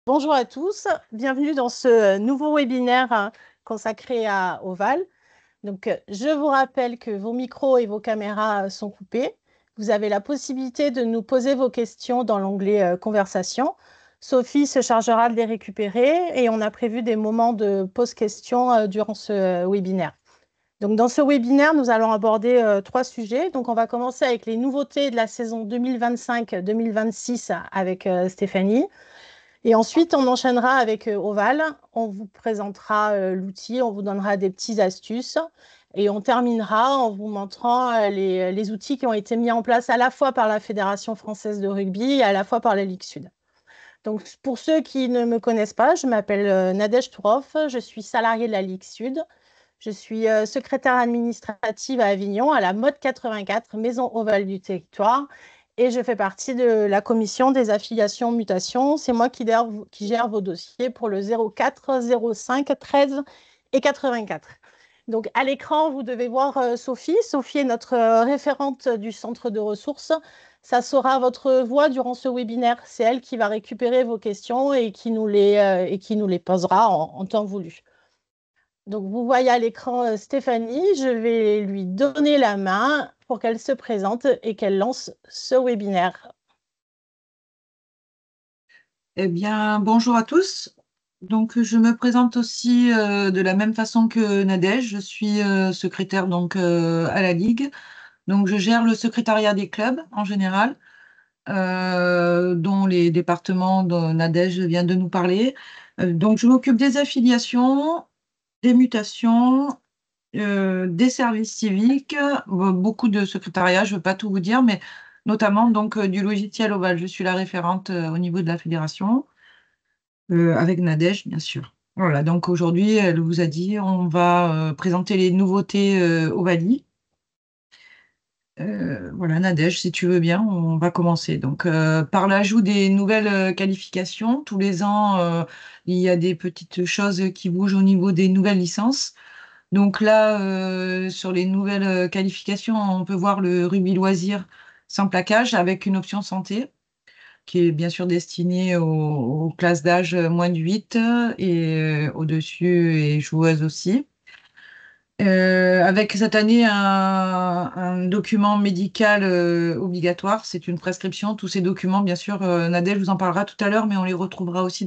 Bonjour à tous, bienvenue dans ce nouveau webinaire consacré à Oval. Donc, je vous rappelle que vos micros et vos caméras sont coupés. Vous avez la possibilité de nous poser vos questions dans l'onglet Conversation. Sophie se chargera de les récupérer et on a prévu des moments de pause questions durant ce webinaire. Donc, dans ce webinaire, nous allons aborder trois sujets. Donc, on va commencer avec les nouveautés de la saison 2025-2026 avec Stéphanie. Et ensuite, on enchaînera avec Oval. On vous présentera l'outil, on vous donnera des petites astuces. Et on terminera en vous montrant les outils qui ont été mis en place à la fois par la Fédération française de rugby et à la fois par la Ligue Sud. Donc, pour ceux qui ne me connaissent pas, je m'appelle Nadège Tourov, je suis salariée de la Ligue Sud. Je suis secrétaire administrative à Avignon, à la Mode 84, Maison Ovale du Territoire. Et je fais partie de la commission des affiliations mutations. C'est moi qui gère vos dossiers pour le 04, 05, 13 et 84. Donc, à l'écran, vous devez voir Sophie. Sophie est notre référente du centre de ressources. Ça sera votre voix durant ce webinaire. C'est elle qui va récupérer vos questions et qui nous les posera en temps voulu. Donc, vous voyez à l'écran Stéphanie. Je vais lui donner la main pour qu'elle se présente et qu'elle lance ce webinaire. Eh bien, bonjour à tous. Donc, je me présente aussi de la même façon que Nadège. Je suis secrétaire à la Ligue. Donc, je gère le secrétariat des clubs en général, dont les départements dont Nadège vient de nous parler. Donc, je m'occupe des affiliations, des mutations, des services civiques, beaucoup de secrétariat, je ne veux pas tout vous dire, mais notamment du logiciel Oval. Je suis la référente au niveau de la fédération. Avec Nadège, bien sûr. Voilà, donc aujourd'hui, elle vous a dit, on va présenter les nouveautés Ovalie. Voilà, Nadège, si tu veux bien, on va commencer. Donc, par l'ajout des nouvelles qualifications, tous les ans, il y a des petites choses qui bougent au niveau des nouvelles licences. Donc là, sur les nouvelles qualifications, on peut voir le rugby loisir sans plaquage avec une option santé qui est bien sûr destiné aux classes d'âge moins de 8 et au-dessus et joueuses aussi. Avec cette année un document médical obligatoire, c'est une prescription. Tous ces documents, bien sûr, Nadège vous en parlera tout à l'heure, mais on les retrouvera aussi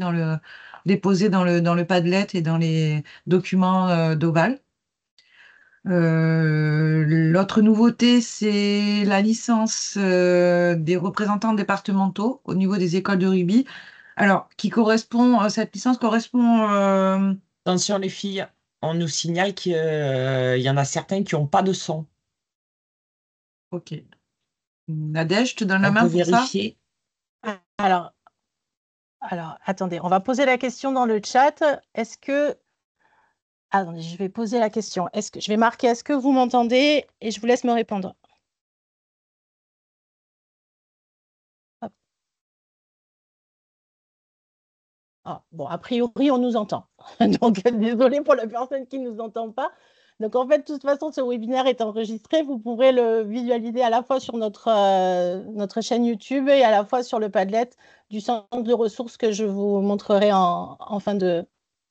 déposés dans le Padlet et dans les documents d'Oval. L'autre nouveauté, c'est la licence des représentants départementaux au niveau des écoles de rugby. Alors, cette licence correspond. Attention les filles, on nous signale qu'il y en a certains qui n'ont pas de son. Ok. Nadège, je te donne la On main peut pour ça? vérifier. Alors, attendez, on va poser la question dans le chat. Est-ce que... Attendez, je vais poser la question. Je vais marquer est-ce que vous m'entendez et je vous laisse me répondre. Hop. Ah, bon, a priori, on nous entend. Donc, désolé pour la personne qui ne nous entend pas. Donc, en fait, de toute façon, ce webinaire est enregistré. Vous pourrez le visualiser à la fois sur notre chaîne YouTube et à la fois sur le Padlet du centre de ressources que je vous montrerai en fin de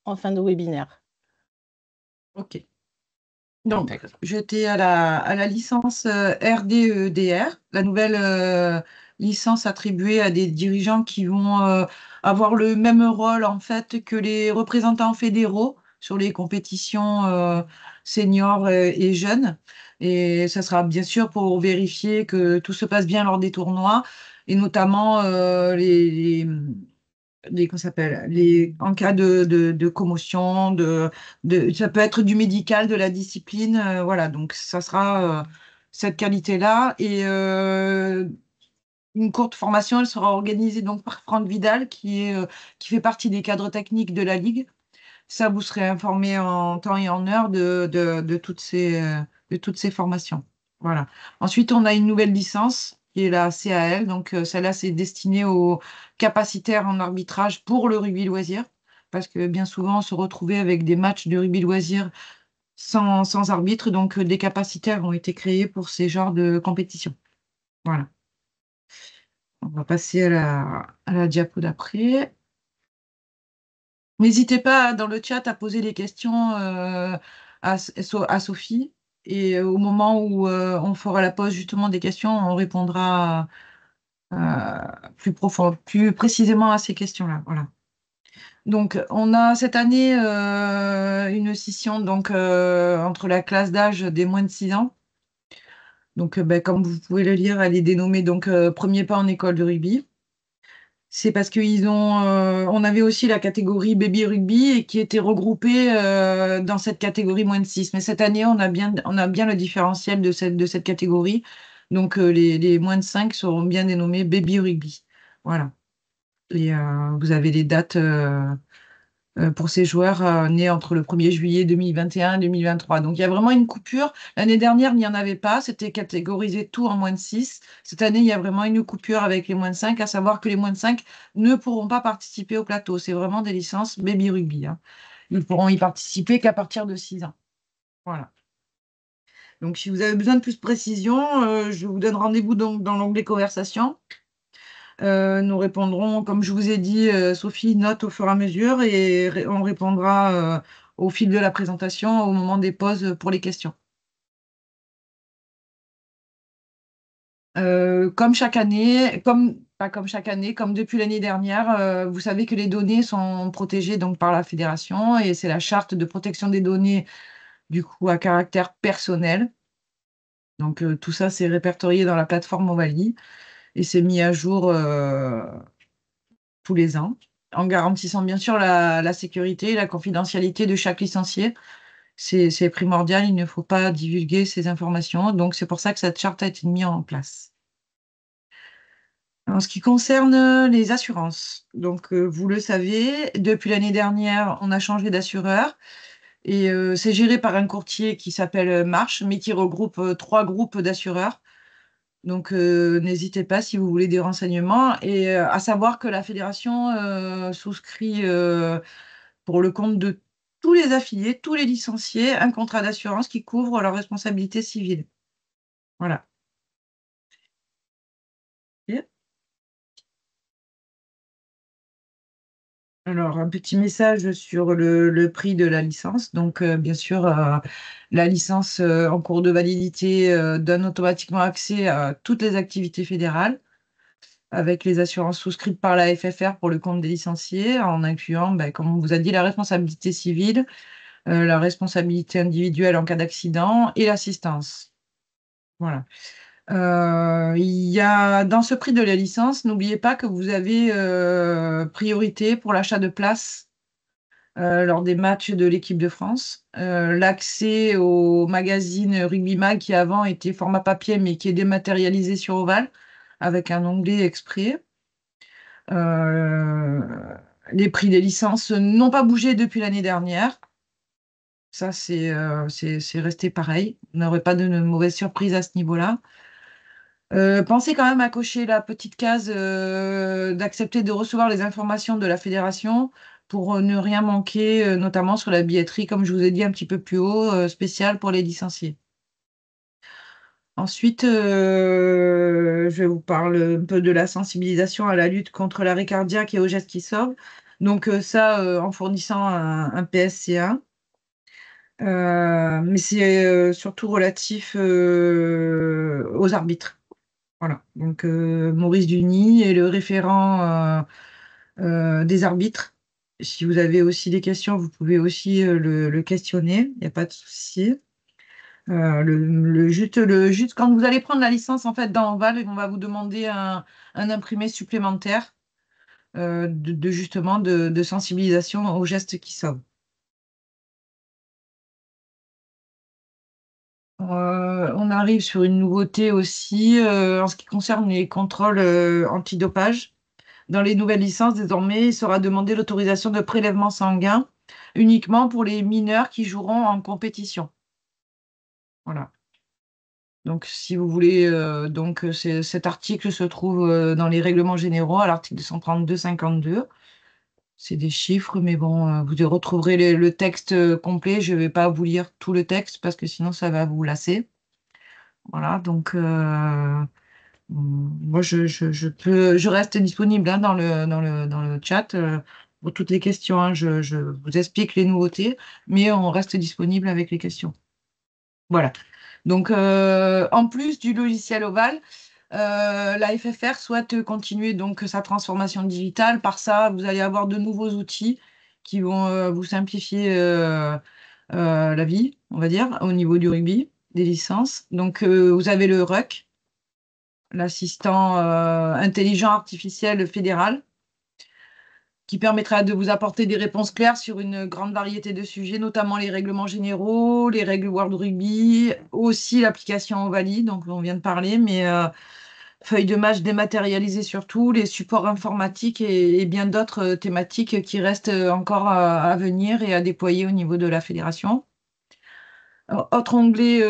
webinaire. Ok. Donc, D'accord. j'étais à la licence RDEDR, la nouvelle licence attribuée à des dirigeants qui vont avoir le même rôle en fait que les représentants fédéraux sur les compétitions seniors et jeunes. Et ça sera bien sûr pour vérifier que tout se passe bien lors des tournois et notamment comment ça s'appelle, en cas de commotion, ça peut être du médical, de la discipline, voilà, donc ça sera cette qualité-là. Et une courte formation, elle sera organisée donc par Franck Vidal, qui fait partie des cadres techniques de la Ligue. Ça, vous serez informé en temps et en heure de toutes ces formations. Voilà. Ensuite, on a une nouvelle licence qui est la CAL. Donc, celle-là, c'est destiné aux capacitaires en arbitrage pour le rugby loisir. Parce que bien souvent, on se retrouvait avec des matchs de rugby loisir sans arbitre. Donc, des capacitaires ont été créés pour ces genres de compétitions. Voilà. On va passer à la diapo d'après. N'hésitez pas dans le chat à poser des questions à Sophie. Et au moment où on fera la pause justement des questions, on répondra plus profond, plus précisément à ces questions-là. Voilà. Donc, on a cette année une scission donc, entre la classe d'âge des moins de 6 ans. Donc, ben, comme vous pouvez le lire, elle est dénommée donc premier pas en école de rugby. C'est parce on avait aussi la catégorie baby rugby et qui était regroupée dans cette catégorie moins de 6. Mais cette année, on a bien le différentiel de cette catégorie. Donc, les moins de 5 seront bien dénommés baby rugby. Voilà. Et vous avez les dates pour ces joueurs nés entre le 1er juillet 2021 et 2023. Donc il y a vraiment une coupure. L'année dernière, il n'y en avait pas. C'était catégorisé tout en moins de 6. Cette année, il y a vraiment une coupure avec les moins de 5, à savoir que les moins de 5 ne pourront pas participer au plateau. C'est vraiment des licences baby rugby, hein. Ils ne pourront y participer qu'à partir de 6 ans. Voilà. Donc, si vous avez besoin de plus de précision, je vous donne rendez-vous donc dans l'onglet conversation. Nous répondrons, comme je vous ai dit, Sophie note au fur et à mesure et on répondra au fil de la présentation au moment des pauses pour les questions. Comme chaque année, pas comme chaque année, comme depuis l'année dernière, vous savez que les données sont protégées donc par la fédération et c'est la charte de protection des données du coup à caractère personnel. Donc tout ça c'est répertorié dans la plateforme Ovalie et c'est mis à jour tous les ans, en garantissant bien sûr la sécurité et la confidentialité de chaque licencié. C'est primordial, il ne faut pas divulguer ces informations. Donc, c'est pour ça que cette charte a été mise en place. En ce qui concerne les assurances, donc vous le savez, depuis l'année dernière, on a changé d'assureur et c'est géré par un courtier qui s'appelle Marche, mais qui regroupe 3 groupes d'assureurs. Donc, n'hésitez pas si vous voulez des renseignements. Et à savoir que la fédération souscrit pour le compte de tous les affiliés, tous les licenciés, un contrat d'assurance qui couvre leur responsabilité civile. Voilà. Ok. Alors, un petit message sur le prix de la licence. Donc, bien sûr, la licence en cours de validité donne automatiquement accès à toutes les activités fédérales, avec les assurances souscrites par la FFR pour le compte des licenciés, en incluant, ben, comme on vous a dit, la responsabilité civile, la responsabilité individuelle en cas d'accident et l'assistance. Voilà. Il y a dans ce prix de la licence, n'oubliez pas que vous avez priorité pour l'achat de places lors des matchs de l'équipe de France. L'accès au magazine Rugby Mag qui avant était format papier mais qui est dématérialisé sur Oval avec un onglet exprès. Euh, les prix des licences n'ont pas bougé depuis l'année dernière. Ça, c'est resté pareil. Vous n'aurez pas de mauvaise surprise à ce niveau-là. Pensez quand même à cocher la petite case d'accepter de recevoir les informations de la fédération pour ne rien manquer, notamment sur la billetterie, comme je vous ai dit un petit peu plus haut, spéciale pour les licenciés. Ensuite, je vous parle un peu de la sensibilisation à la lutte contre l'arrêt cardiaque et aux gestes qui sauvent. Donc ça, en fournissant un PSC1. Mais c'est surtout relatif aux arbitres. Voilà. Donc Maurice Duny est le référent des arbitres. Si vous avez aussi des questions, vous pouvez aussi le questionner. Il n'y a pas de souci. Juste quand vous allez prendre la licence en fait dans Val, on va vous demander un imprimé supplémentaire justement de sensibilisation aux gestes qui sauvent. On arrive sur une nouveauté aussi en ce qui concerne les contrôles antidopage. Dans les nouvelles licences, désormais, il sera demandé l'autorisation de prélèvement sanguin uniquement pour les mineurs qui joueront en compétition. Voilà. Donc, si vous voulez, cet article se trouve dans les règlements généraux à l'article 232-52. C'est des chiffres, mais bon, vous retrouverez le texte complet. Je ne vais pas vous lire tout le texte parce que sinon, ça va vous lasser. Voilà, donc moi, je reste disponible hein, dans le chat pour toutes les questions, hein. Je vous explique les nouveautés, mais on reste disponible avec les questions. Voilà. Donc, en plus du logiciel Oval, la FFR souhaite continuer donc sa transformation digitale. Par ça, vous allez avoir de nouveaux outils qui vont vous simplifier la vie, on va dire, au niveau du rugby, des licences. Donc, vous avez le RUC, l'assistant intelligent artificiel fédéral, qui permettra de vous apporter des réponses claires sur une grande variété de sujets, notamment les règlements généraux, les règles World Rugby, aussi l'application Ovalie, donc on vient de parler, mais feuilles de match dématérialisées surtout, les supports informatiques et bien d'autres thématiques qui restent encore à venir et à déployer au niveau de la fédération. Autre onglet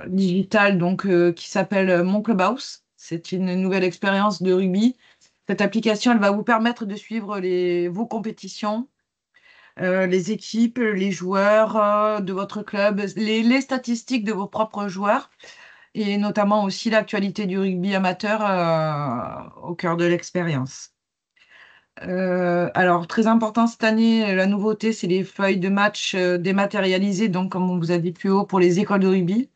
digital donc, qui s'appelle Mon Clubhouse. C'est une nouvelle expérience de rugby. Cette application, elle va vous permettre de suivre vos compétitions, les équipes, les joueurs de votre club, les statistiques de vos propres joueurs et notamment aussi l'actualité du rugby amateur au cœur de l'expérience. Alors, très important cette année, la nouveauté, c'est les feuilles de match dématérialisées, donc comme on vous a dit plus haut, pour les écoles de rugby.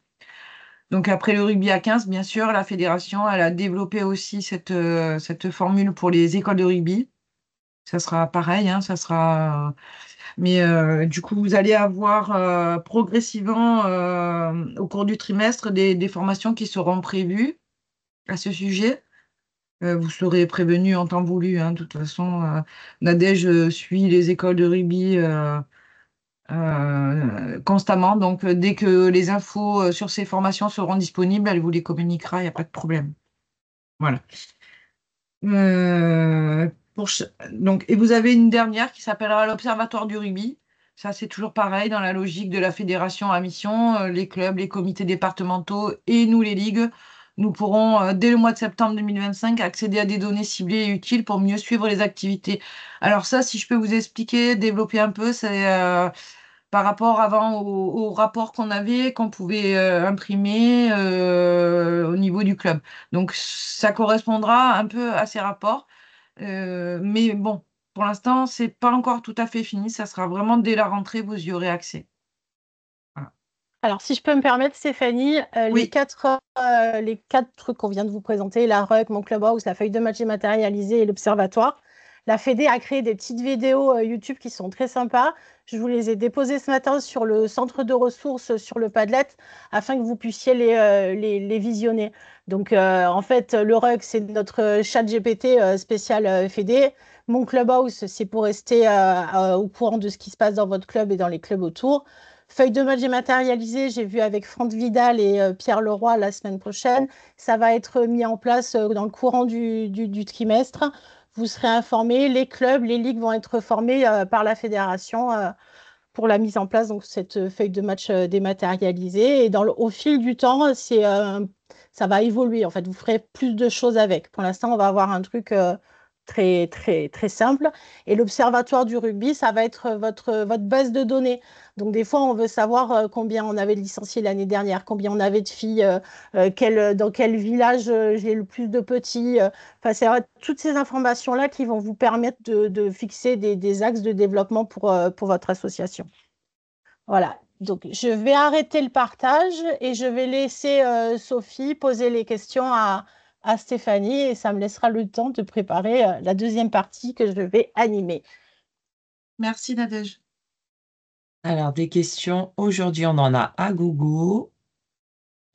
Donc après le rugby à 15, bien sûr, la fédération, elle a développé aussi cette formule pour les écoles de rugby. Ça sera pareil, hein, ça sera. Mais du coup, vous allez avoir progressivement au cours du trimestre des formations qui seront prévues à ce sujet. Vous serez prévenu en temps voulu, hein. De toute façon, Nadège suit les écoles de rugby constamment. Donc, dès que les infos sur ces formations seront disponibles, elle vous les communiquera, il n'y a pas de problème. Voilà. Euh, donc, et vous avez une dernière qui s'appellera l'Observatoire du rugby. Ça, c'est toujours pareil dans la logique de la fédération à mission. Les clubs, les comités départementaux et nous, les ligues, nous pourrons, dès le mois de septembre 2025, accéder à des données ciblées et utiles pour mieux suivre les activités. Alors ça, si je peux vous expliquer, développer un peu, c'est par rapport avant au rapport qu'on avait, qu'on pouvait imprimer au niveau du club. Donc, ça correspondra un peu à ces rapports. Mais bon, pour l'instant, c'est pas encore tout à fait fini. Ça sera vraiment dès la rentrée, vous y aurez accès. Voilà. Alors, si je peux me permettre, Stéphanie, Oui, les quatre trucs qu'on vient de vous présenter, la RUC, mon Clubhouse, la feuille de match dématérialisée et l'Observatoire, la Fédé a créé des petites vidéos YouTube qui sont très sympas. Je vous les ai déposées ce matin sur le centre de ressources sur le Padlet afin que vous puissiez les visionner. Donc, en fait, le RUC, c'est notre chat GPT spécial Fédé. Mon Clubhouse, c'est pour rester au courant de ce qui se passe dans votre club et dans les clubs autour. Feuille de match dématérialisée, j'ai vu avec Franck Vidal et Pierre Leroy la semaine prochaine. Ça va être mis en place dans le courant du trimestre. Vous serez informés. Les clubs, les ligues vont être formés par la fédération pour la mise en place de cette feuille de match dématérialisée. Et au fil du temps, ça va évoluer. En fait, vous ferez plus de choses avec. Pour l'instant, on va avoir un truc très, très, très simple. Et l'Observatoire du rugby, ça va être votre base de données. Donc, des fois, on veut savoir combien on avait licencié l'année dernière, combien on avait de filles, dans quel village j'ai le plus de petits. Enfin, c'est toutes ces informations-là qui vont vous permettre de fixer des axes de développement pour votre association. Voilà. Donc, je vais arrêter le partage et je vais laisser Sophie poser les questions à Stéphanie et ça me laissera le temps de préparer la deuxième partie que je vais animer. merci Nadège. Alors, des questions. Aujourd'hui, on en a à gogo.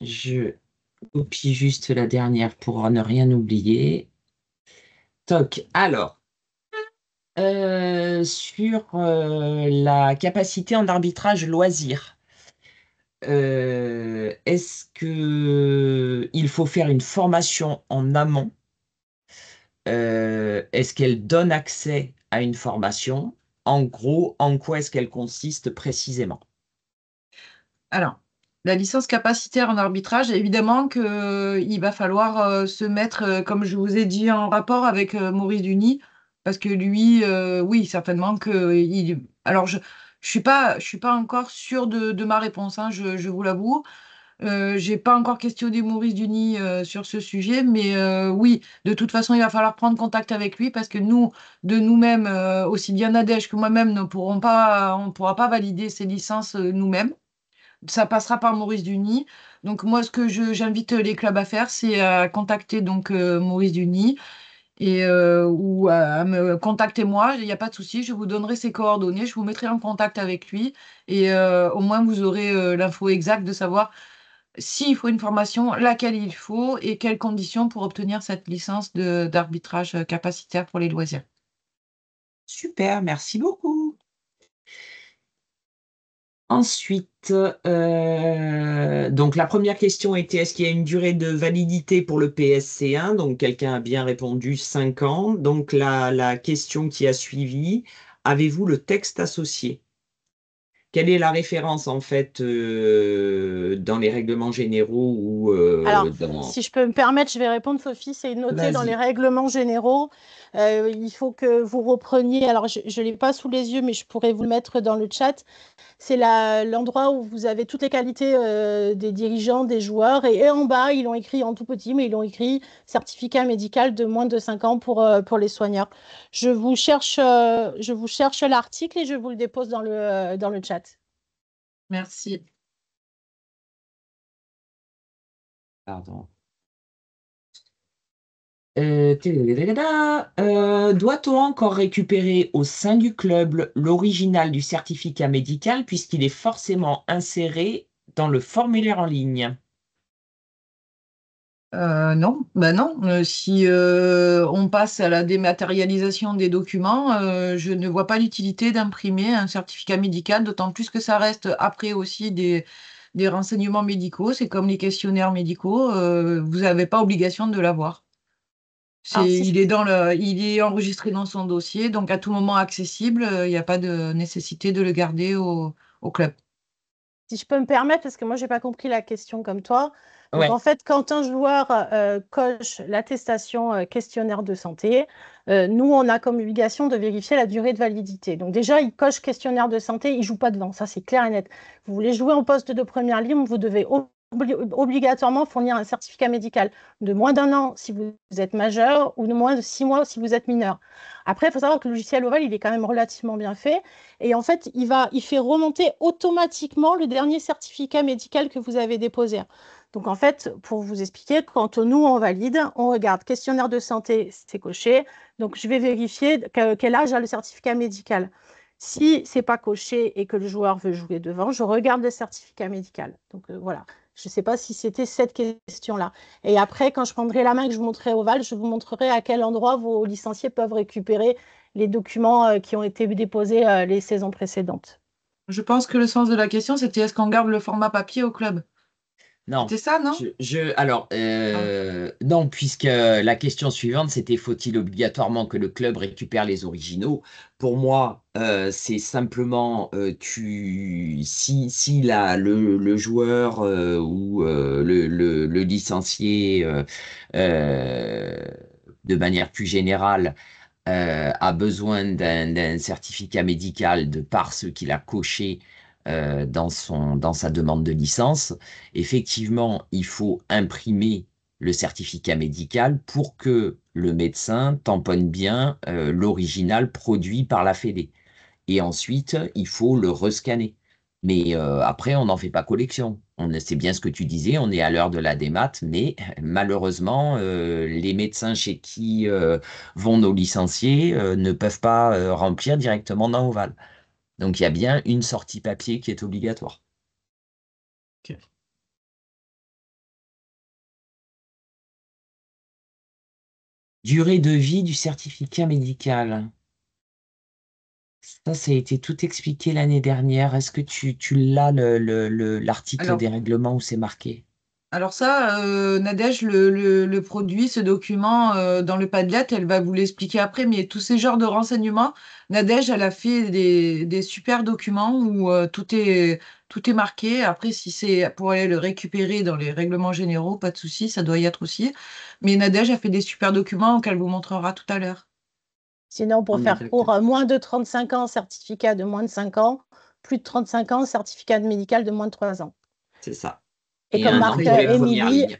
Je copie juste la dernière pour ne rien oublier. Toc. Alors, sur la capacité en arbitrage loisir, est-ce que il faut faire une formation en amont? Est-ce qu'elle donne accès à une formation? En gros, en quoi est-ce qu'elle consiste précisément? Alors, la licence capacitaire en arbitrage, évidemment qu'il va falloir se mettre, comme je vous ai dit, en rapport avec Maurice Duny, parce que lui, oui, certainement que Alors, je suis pas encore sûre de ma réponse, hein, je vous l'avoue. J'ai pas encore questionné Maurice Duny sur ce sujet, mais oui, de toute façon, il va falloir prendre contact avec lui parce que nous, de nous-mêmes, aussi bien Nadège que moi-même, on ne pourra pas valider ces licences nous-mêmes. Ça passera par Maurice Duny. Donc moi, ce que j'invite les clubs à faire, c'est à contacter donc Maurice Duny et ou à me contacter moi. Il n'y a pas de souci, je vous donnerai ses coordonnées, je vous mettrai en contact avec lui et au moins vous aurez l'info exacte de savoir s'il faut une formation, laquelle il faut et quelles conditions pour obtenir cette licence d'arbitrage capacitaire pour les loisirs. Super, merci beaucoup. Ensuite, donc la première question était, est-ce qu'il y a une durée de validité pour le PSC1? Donc quelqu'un a bien répondu 5 ans. Donc la question qui a suivi, avez-vous le texte associé? Quelle est la référence en fait dans les règlements généraux ou Alors, dans... si je peux me permettre, je vais répondre, Sophie, c'est noté dans les Vas-y. règlements généraux. Il faut que vous repreniez, alors je ne l'ai pas sous les yeux, mais je pourrais vous le mettre dans le chat. C'est l'endroit où vous avez toutes les qualités des dirigeants, des joueurs. Et en bas, ils l'ont écrit en tout petit, mais ils l'ont écrit certificat médical de moins de 5 ans pour les soigneurs. Je vous cherche l'article et je vous le dépose dans le chat. Merci. Pardon. Doit-on encore récupérer au sein du club l'original du certificat médical puisqu'il est forcément inséré dans le formulaire en ligne? Non, bah non. Si on passe à la dématérialisation des documents, je ne vois pas l'utilité d'imprimer un certificat médical, d'autant plus que ça reste après aussi des renseignements médicaux. C'est comme les questionnaires médicaux, vous n'avez pas obligation de l'avoir. Alors, Il est enregistré dans son dossier, donc à tout moment accessible, il n'y a pas de nécessité de le garder au club. si je peux me permettre, parce que moi, je n'ai pas compris la question comme toi. Donc, en Ouais. fait, quand un joueur coche l'attestation questionnaire de santé, nous, on a comme obligation de vérifier la durée de validité. Donc, déjà, il coche questionnaire de santé, il ne joue pas devant. Ça, c'est clair et net. Vous voulez jouer en poste de première ligne, vous devez obligatoirement fournir un certificat médical de moins d'un an si vous êtes majeur ou de moins de 6 mois si vous êtes mineur. Après, il faut savoir que le logiciel Oval, il est quand même relativement bien fait. Et en fait, il fait remonter automatiquement le dernier certificat médical que vous avez déposé. Donc, en fait, pour vous expliquer, quand nous, on valide, on regarde questionnaire de santé, c'est coché. Donc, je vais vérifier quel âge a le certificat médical. Si ce n'est pas coché et que le joueur veut jouer devant, je regarde le certificat médical. Donc, voilà. Je ne sais pas si c'était cette question-là. Et après, quand je prendrai la main et que je vous montrerai Oval, je vous montrerai à quel endroit vos licenciés peuvent récupérer les documents qui ont été déposés les saisons précédentes. Je pense que le sens de la question, c'était est-ce qu'on garde le format papier au club? Non. C'était ça, non? Alors, Ah. non, puisque la question suivante, c'était faut-il obligatoirement que le club récupère les originaux? Pour moi, c'est simplement si le joueur ou le licencié, euh, de manière plus générale, a besoin d'un certificat médical de par ce qu'il a coché dans sa demande de licence, effectivement, il faut imprimer le certificat médical pour que le médecin tamponne bien l'original produit par la Fédé. Et ensuite, il faut le rescanner. Mais après, on n'en fait pas collection. C'est bien ce que tu disais, on est à l'heure de la démat, mais malheureusement, les médecins chez qui vont nos licenciés ne peuvent pas remplir directement dans Oval. Donc il y a bien une sortie papier qui est obligatoire. Ok. Durée de vie du certificat médical. Ça a été tout expliqué l'année dernière. Est-ce que tu l'as, l'article Alors, des règlements où c'est marqué? Alors ça, Nadège le produit, ce document, dans le Padlet, elle va vous l'expliquer après, mais tous ces genres de renseignements, Nadège, elle a fait des super documents où tout est marqué. Après, si c'est pour aller le récupérer dans les règlements généraux, pas de souci, ça doit y être aussi. Mais Nadège a fait des super documents qu'elle vous montrera tout à l'heure. Sinon, pour On est faire d'accord. court, moins de 35 ans, certificat de moins de 5 ans, plus de 35 ans, certificat médical de moins de 3 ans. C'est ça. Et Et comme un an marque pour les premières Émilie, lignes.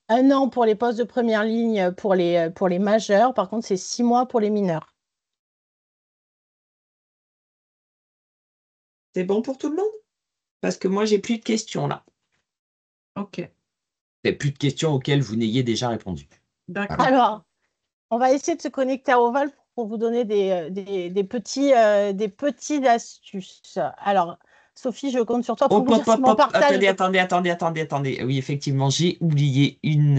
1 an pour les postes de première ligne pour les majeurs. Par contre, c'est 6 mois pour les mineurs. C'est bon pour tout le monde? Parce que moi, j'ai plus de questions là. Ok, Et plus de questions auxquelles vous n'ayez déjà répondu. d'accord. Alors, on va essayer de se connecter à Oval pour vous donner des petites astuces. Alors, Sophie, je compte sur toi pour Hop, me dire hop, si hop, mon hop. partage. Attendez. Oui, effectivement, j'ai oublié une.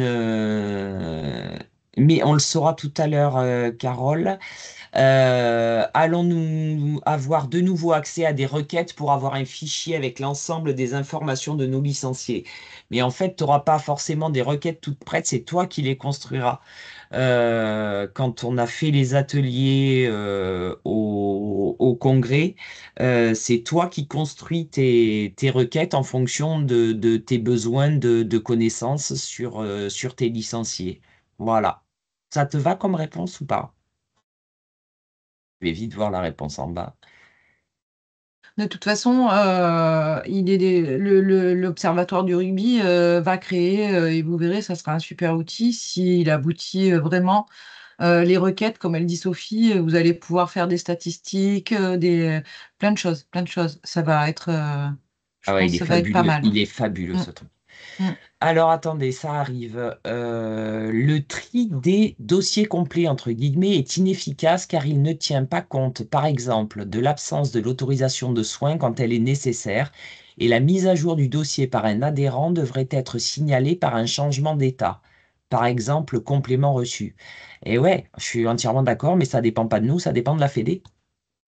Mais on le saura tout à l'heure, Carole. Allons-nous avoir de nouveau accès à des requêtes pour avoir un fichier avec l'ensemble des informations de nos licenciés? Mais en fait, tu n'auras pas forcément des requêtes toutes prêtes, c'est toi qui les construiras. Quand on a fait les ateliers au congrès, c'est toi qui construis tes requêtes en fonction de tes besoins de connaissances sur tes licenciés. Voilà. Ça te va comme réponse ou pas? Je vais vite voir la réponse en bas. De toute façon, l'Observatoire du rugby va créer, et vous verrez, ça sera un super outil s'il aboutit vraiment. Les requêtes, comme elle dit Sophie, vous allez pouvoir faire des statistiques, plein de choses, plein de choses. Ça va être, je Ah ouais, pense, il que est ça va être pas fabuleux. mal. Il est fabuleux Mm, ce truc. mm. Alors attendez, ça arrive. Le tri des dossiers complets, entre guillemets, est inefficace car il ne tient pas compte, par exemple, de l'absence de l'autorisation de soins quand elle est nécessaire et la mise à jour du dossier par un adhérent devrait être signalée par un changement d'état. Par exemple, complément reçu. Et ouais, je suis entièrement d'accord, mais ça dépend pas de nous, ça dépend de la Fédé.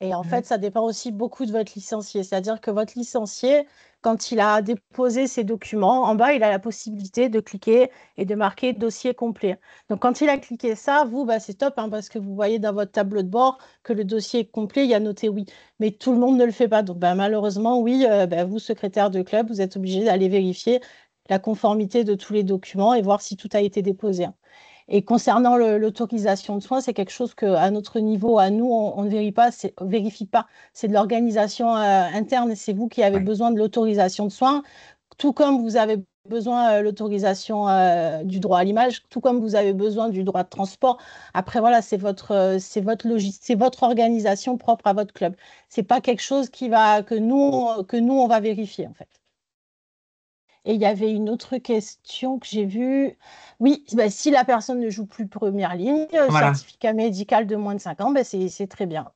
Et en Ouais. fait, ça dépend aussi beaucoup de votre licencié. C'est-à-dire que votre licencié, quand il a déposé ses documents, en bas, il a la possibilité de cliquer et de marquer dossier complet. Donc, quand il a cliqué ça, vous, bah, c'est top hein, parce que vous voyez dans votre tableau de bord que le dossier est complet, il y a noté oui. Mais tout le monde ne le fait pas. Donc, bah, malheureusement, oui, bah, vous, secrétaire de club, vous êtes obligé d'aller vérifier la conformité de tous les documents et voir si tout a été déposé. Et concernant l'autorisation de soins, c'est quelque chose qu'à notre niveau, à nous, on ne vérifie pas. C'est de l'organisation interne et c'est vous qui avez Ouais. besoin de l'autorisation de soins, tout comme vous avez besoin de l'autorisation du droit à l'image, tout comme vous avez besoin du droit de transport. Après, voilà, c'est votre organisation propre à votre club. C'est pas quelque chose que nous, on va vérifier, en fait. Et il y avait une autre question que j'ai vue. Oui, bah, si la personne ne joue plus première ligne, Voilà. certificat médical de moins de 5 ans, bah, c'est très bien.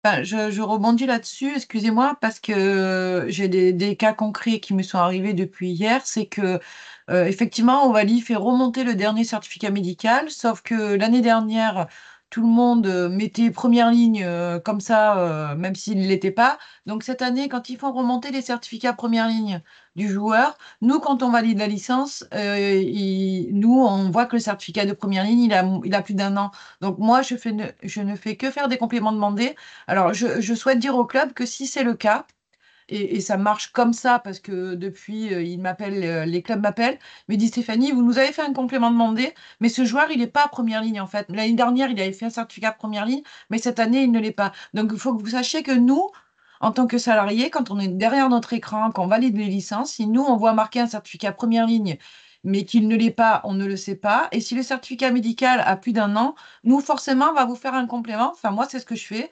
Enfin, je rebondis là-dessus, excusez-moi, parce que j'ai des cas concrets qui me sont arrivés depuis hier. C'est que, effectivement, Ovalie fait remonter le dernier certificat médical, sauf que l'année dernière, tout le monde mettait première ligne comme ça, même s'il ne l'était pas. Donc, cette année, quand ils font remonter les certificats première ligne du joueur, nous, quand on valide la licence, nous, on voit que le certificat de première ligne, il a plus d'un an. Donc, moi, je ne fais que faire des compléments demandés. Alors, je souhaite dire au club que si c'est le cas, et ça marche comme ça, parce que depuis, ils m'appellent, les clubs m'appellent, me dit Stéphanie, vous nous avez fait un complément demandé, mais ce joueur, il n'est pas à première ligne, en fait. L'année dernière, il avait fait un certificat première ligne, mais cette année, il ne l'est pas. Donc, il faut que vous sachiez que nous, en tant que salariés, quand on est derrière notre écran, qu'on valide les licences, si nous, on voit marquer un certificat première ligne, mais qu'il ne l'est pas, on ne le sait pas. Et si le certificat médical a plus d'un an, nous, forcément, on va vous faire un complément. Enfin, moi, c'est ce que je fais.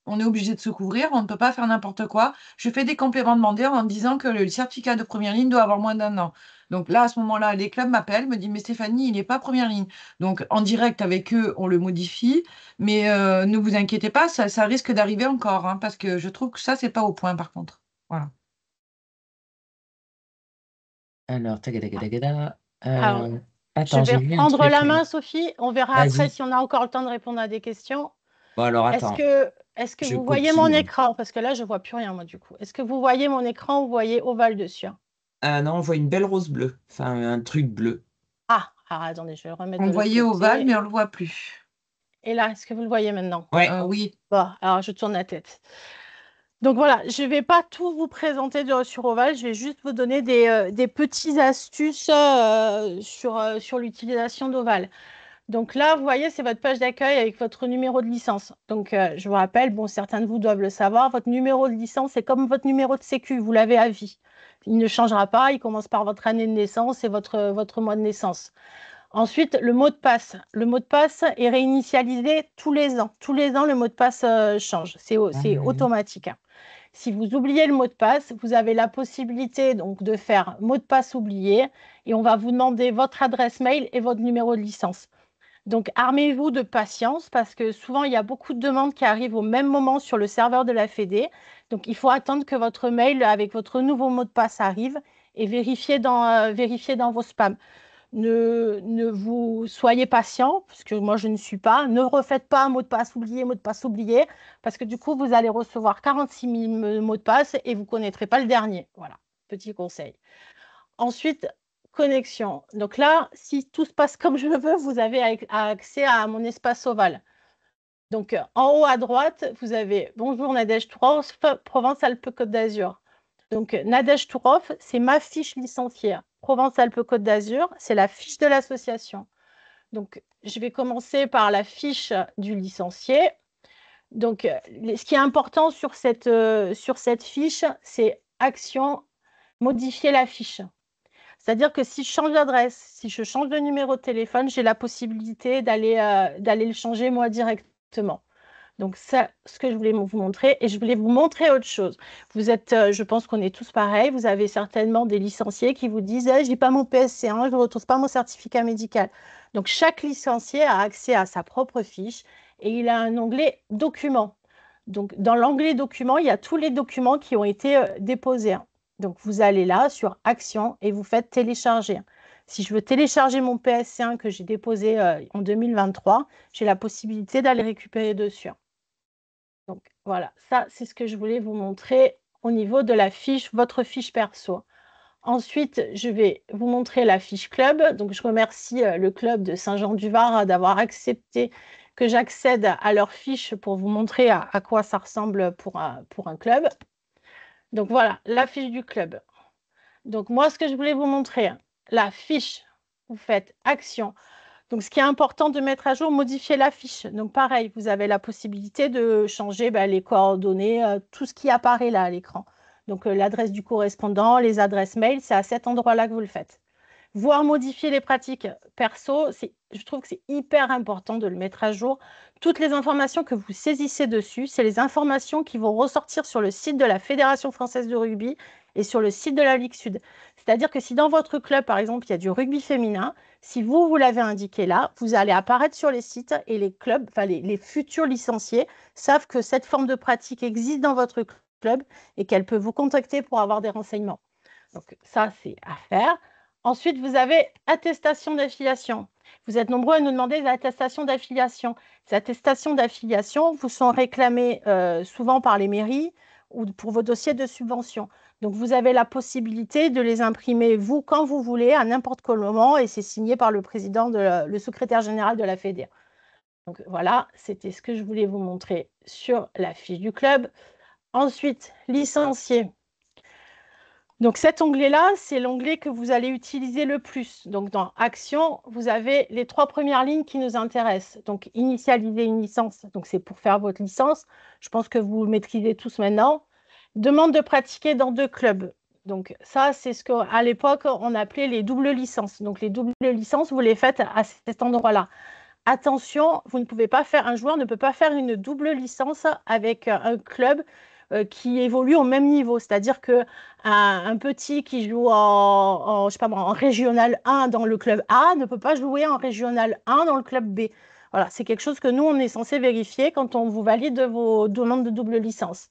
On est obligé de se couvrir, on ne peut pas faire n'importe quoi. Je fais des compléments demandés en disant que le certificat de première ligne doit avoir moins d'un an. Donc là, à ce moment-là, les clubs m'appellent, me disent, mais Stéphanie, il n'est pas première ligne. Donc en direct avec eux, on le modifie. Mais ne vous inquiétez pas, ça risque d'arriver encore, hein, parce que je trouve que ça, c'est pas au point, par contre. Voilà. Alors, tagadagadaga. Alors, je Attends, vais j'ai vu un reprendre truc. la main, Sophie. On verra après Vas-y. si on a encore le temps de répondre à des questions. Bon, alors, Est-ce attends. que, est-ce que Je vous voyez copie, mon moi. écran? Parce que là, je vois plus rien, moi, du coup. Est-ce que vous voyez mon écran ou vous voyez ovale dessus, hein? Ah non, on voit une belle rose bleue. Enfin, un truc bleu. Ah, attendez, je vais le remettre On de l'autre voyait Oval, côté. mais on le voit plus. Et là, est-ce que vous le voyez maintenant? Ouais. Oui. Bon, alors je tourne la tête. Donc voilà, je ne vais pas tout vous présenter sur Oval, je vais juste vous donner des petites astuces sur l'utilisation d'Oval. Donc là, vous voyez, c'est votre page d'accueil avec votre numéro de licence. Donc, je vous rappelle, bon, certains de vous doivent le savoir, votre numéro de licence, c'est comme votre numéro de sécu, vous l'avez à vie. Il ne changera pas, il commence par votre année de naissance et votre mois de naissance. Ensuite, le mot de passe. Le mot de passe est réinitialisé tous les ans. Tous les ans, le mot de passe change. C'est automatique, hein. Si vous oubliez le mot de passe, vous avez la possibilité donc de faire mot de passe oublié et on va vous demander votre adresse mail et votre numéro de licence. Donc, armez-vous de patience parce que souvent, il y a beaucoup de demandes qui arrivent au même moment sur le serveur de la Fédé. Donc, il faut attendre que votre mail avec votre nouveau mot de passe arrive et vérifier dans vos spams. Ne vous soyez patient, parce que moi je ne suis pas. Ne refaites pas un mot de passe oublié, parce que du coup vous allez recevoir 46 000 mots de passe et vous ne connaîtrez pas le dernier. Voilà, petit conseil. Ensuite, connexion. Donc là, si tout se passe comme je le veux, vous avez accès à mon espace ovale. Donc en haut à droite, vous avez Bonjour Nadège Tourov, Provence-Alpes-Côte d'Azur. Donc, Nadège Tourov, c'est ma fiche licenciée. Provence-Alpes-Côte d'Azur, c'est la fiche de l'association. Donc, je vais commencer par la fiche du licencié. Donc, ce qui est important sur cette fiche, c'est action, modifier la fiche. C'est-à-dire que si je change d'adresse, si je change de numéro de téléphone, j'ai la possibilité d'aller le changer moi directement. Donc ça, ce que je voulais vous montrer, et je voulais vous montrer autre chose. Vous êtes, je pense qu'on est tous pareils, vous avez certainement des licenciés qui vous disent je n'ai pas mon PSC1, je ne retrouve pas mon certificat médical. Donc chaque licencié a accès à sa propre fiche et il a un onglet documents. Donc dans l'onglet documents, il y a tous les documents qui ont été déposés. Donc vous allez là sur Action et vous faites télécharger. Si je veux télécharger mon PSC1 que j'ai déposé en 2023, j'ai la possibilité d'aller récupérer dessus. Donc voilà, ça c'est ce que je voulais vous montrer au niveau de la fiche, votre fiche perso. Ensuite, je vais vous montrer la fiche club. Donc je remercie le club de Saint-Jean-du-Var d'avoir accepté que j'accède à leur fiche pour vous montrer à quoi ça ressemble pour un club. Donc voilà, la fiche du club. Donc moi, ce que je voulais vous montrer, la fiche, vous faites action. Donc, ce qui est important de mettre à jour, modifier la fiche. Donc, pareil, vous avez la possibilité de changer les coordonnées, tout ce qui apparaît là à l'écran. Donc, l'adresse du correspondant, les adresses mail, c'est à cet endroit-là que vous le faites. Voire modifier les pratiques perso, je trouve que c'est hyper important de le mettre à jour. Toutes les informations que vous saisissez dessus, c'est les informations qui vont ressortir sur le site de la Fédération française de rugby et sur le site de la Ligue Sud. C'est-à-dire que si dans votre club, par exemple, il y a du rugby féminin, si vous l'avez indiqué là, vous allez apparaître sur les sites et les clubs, enfin les futurs licenciés savent que cette forme de pratique existe dans votre club et qu'elle peut vous contacter pour avoir des renseignements. Donc ça, c'est à faire. Ensuite, vous avez attestation d'affiliation. Vous êtes nombreux à nous demander des attestations d'affiliation. Ces attestations d'affiliation vous sont réclamées souvent par les mairies ou pour vos dossiers de subvention. Donc, vous avez la possibilité de les imprimer, vous, quand vous voulez, à n'importe quel moment, et c'est signé par le président, le secrétaire général de la Fédé. Donc, voilà, c'était ce que je voulais vous montrer sur la fiche du club. Ensuite, licencié. Donc cet onglet-là, c'est l'onglet que vous allez utiliser le plus. Donc dans Action, vous avez les 3 premières lignes qui nous intéressent. Donc initialiser une licence, donc c'est pour faire votre licence. Je pense que vous le maîtrisez tous maintenant. Demande de pratiquer dans 2 clubs. Donc ça, c'est ce qu'à l'époque, on appelait les doubles licences. Donc les doubles licences, vous les faites à cet endroit-là. Attention, un joueur ne peut pas faire une double licence avec un club qui évolue au même niveau. C'est-à-dire qu'un petit qui joue je sais pas moi, en régional 1 dans le club A ne peut pas jouer en régional 1 dans le club B. Voilà, c'est quelque chose que nous, on est censé vérifier quand on vous valide vos demandes de double licence.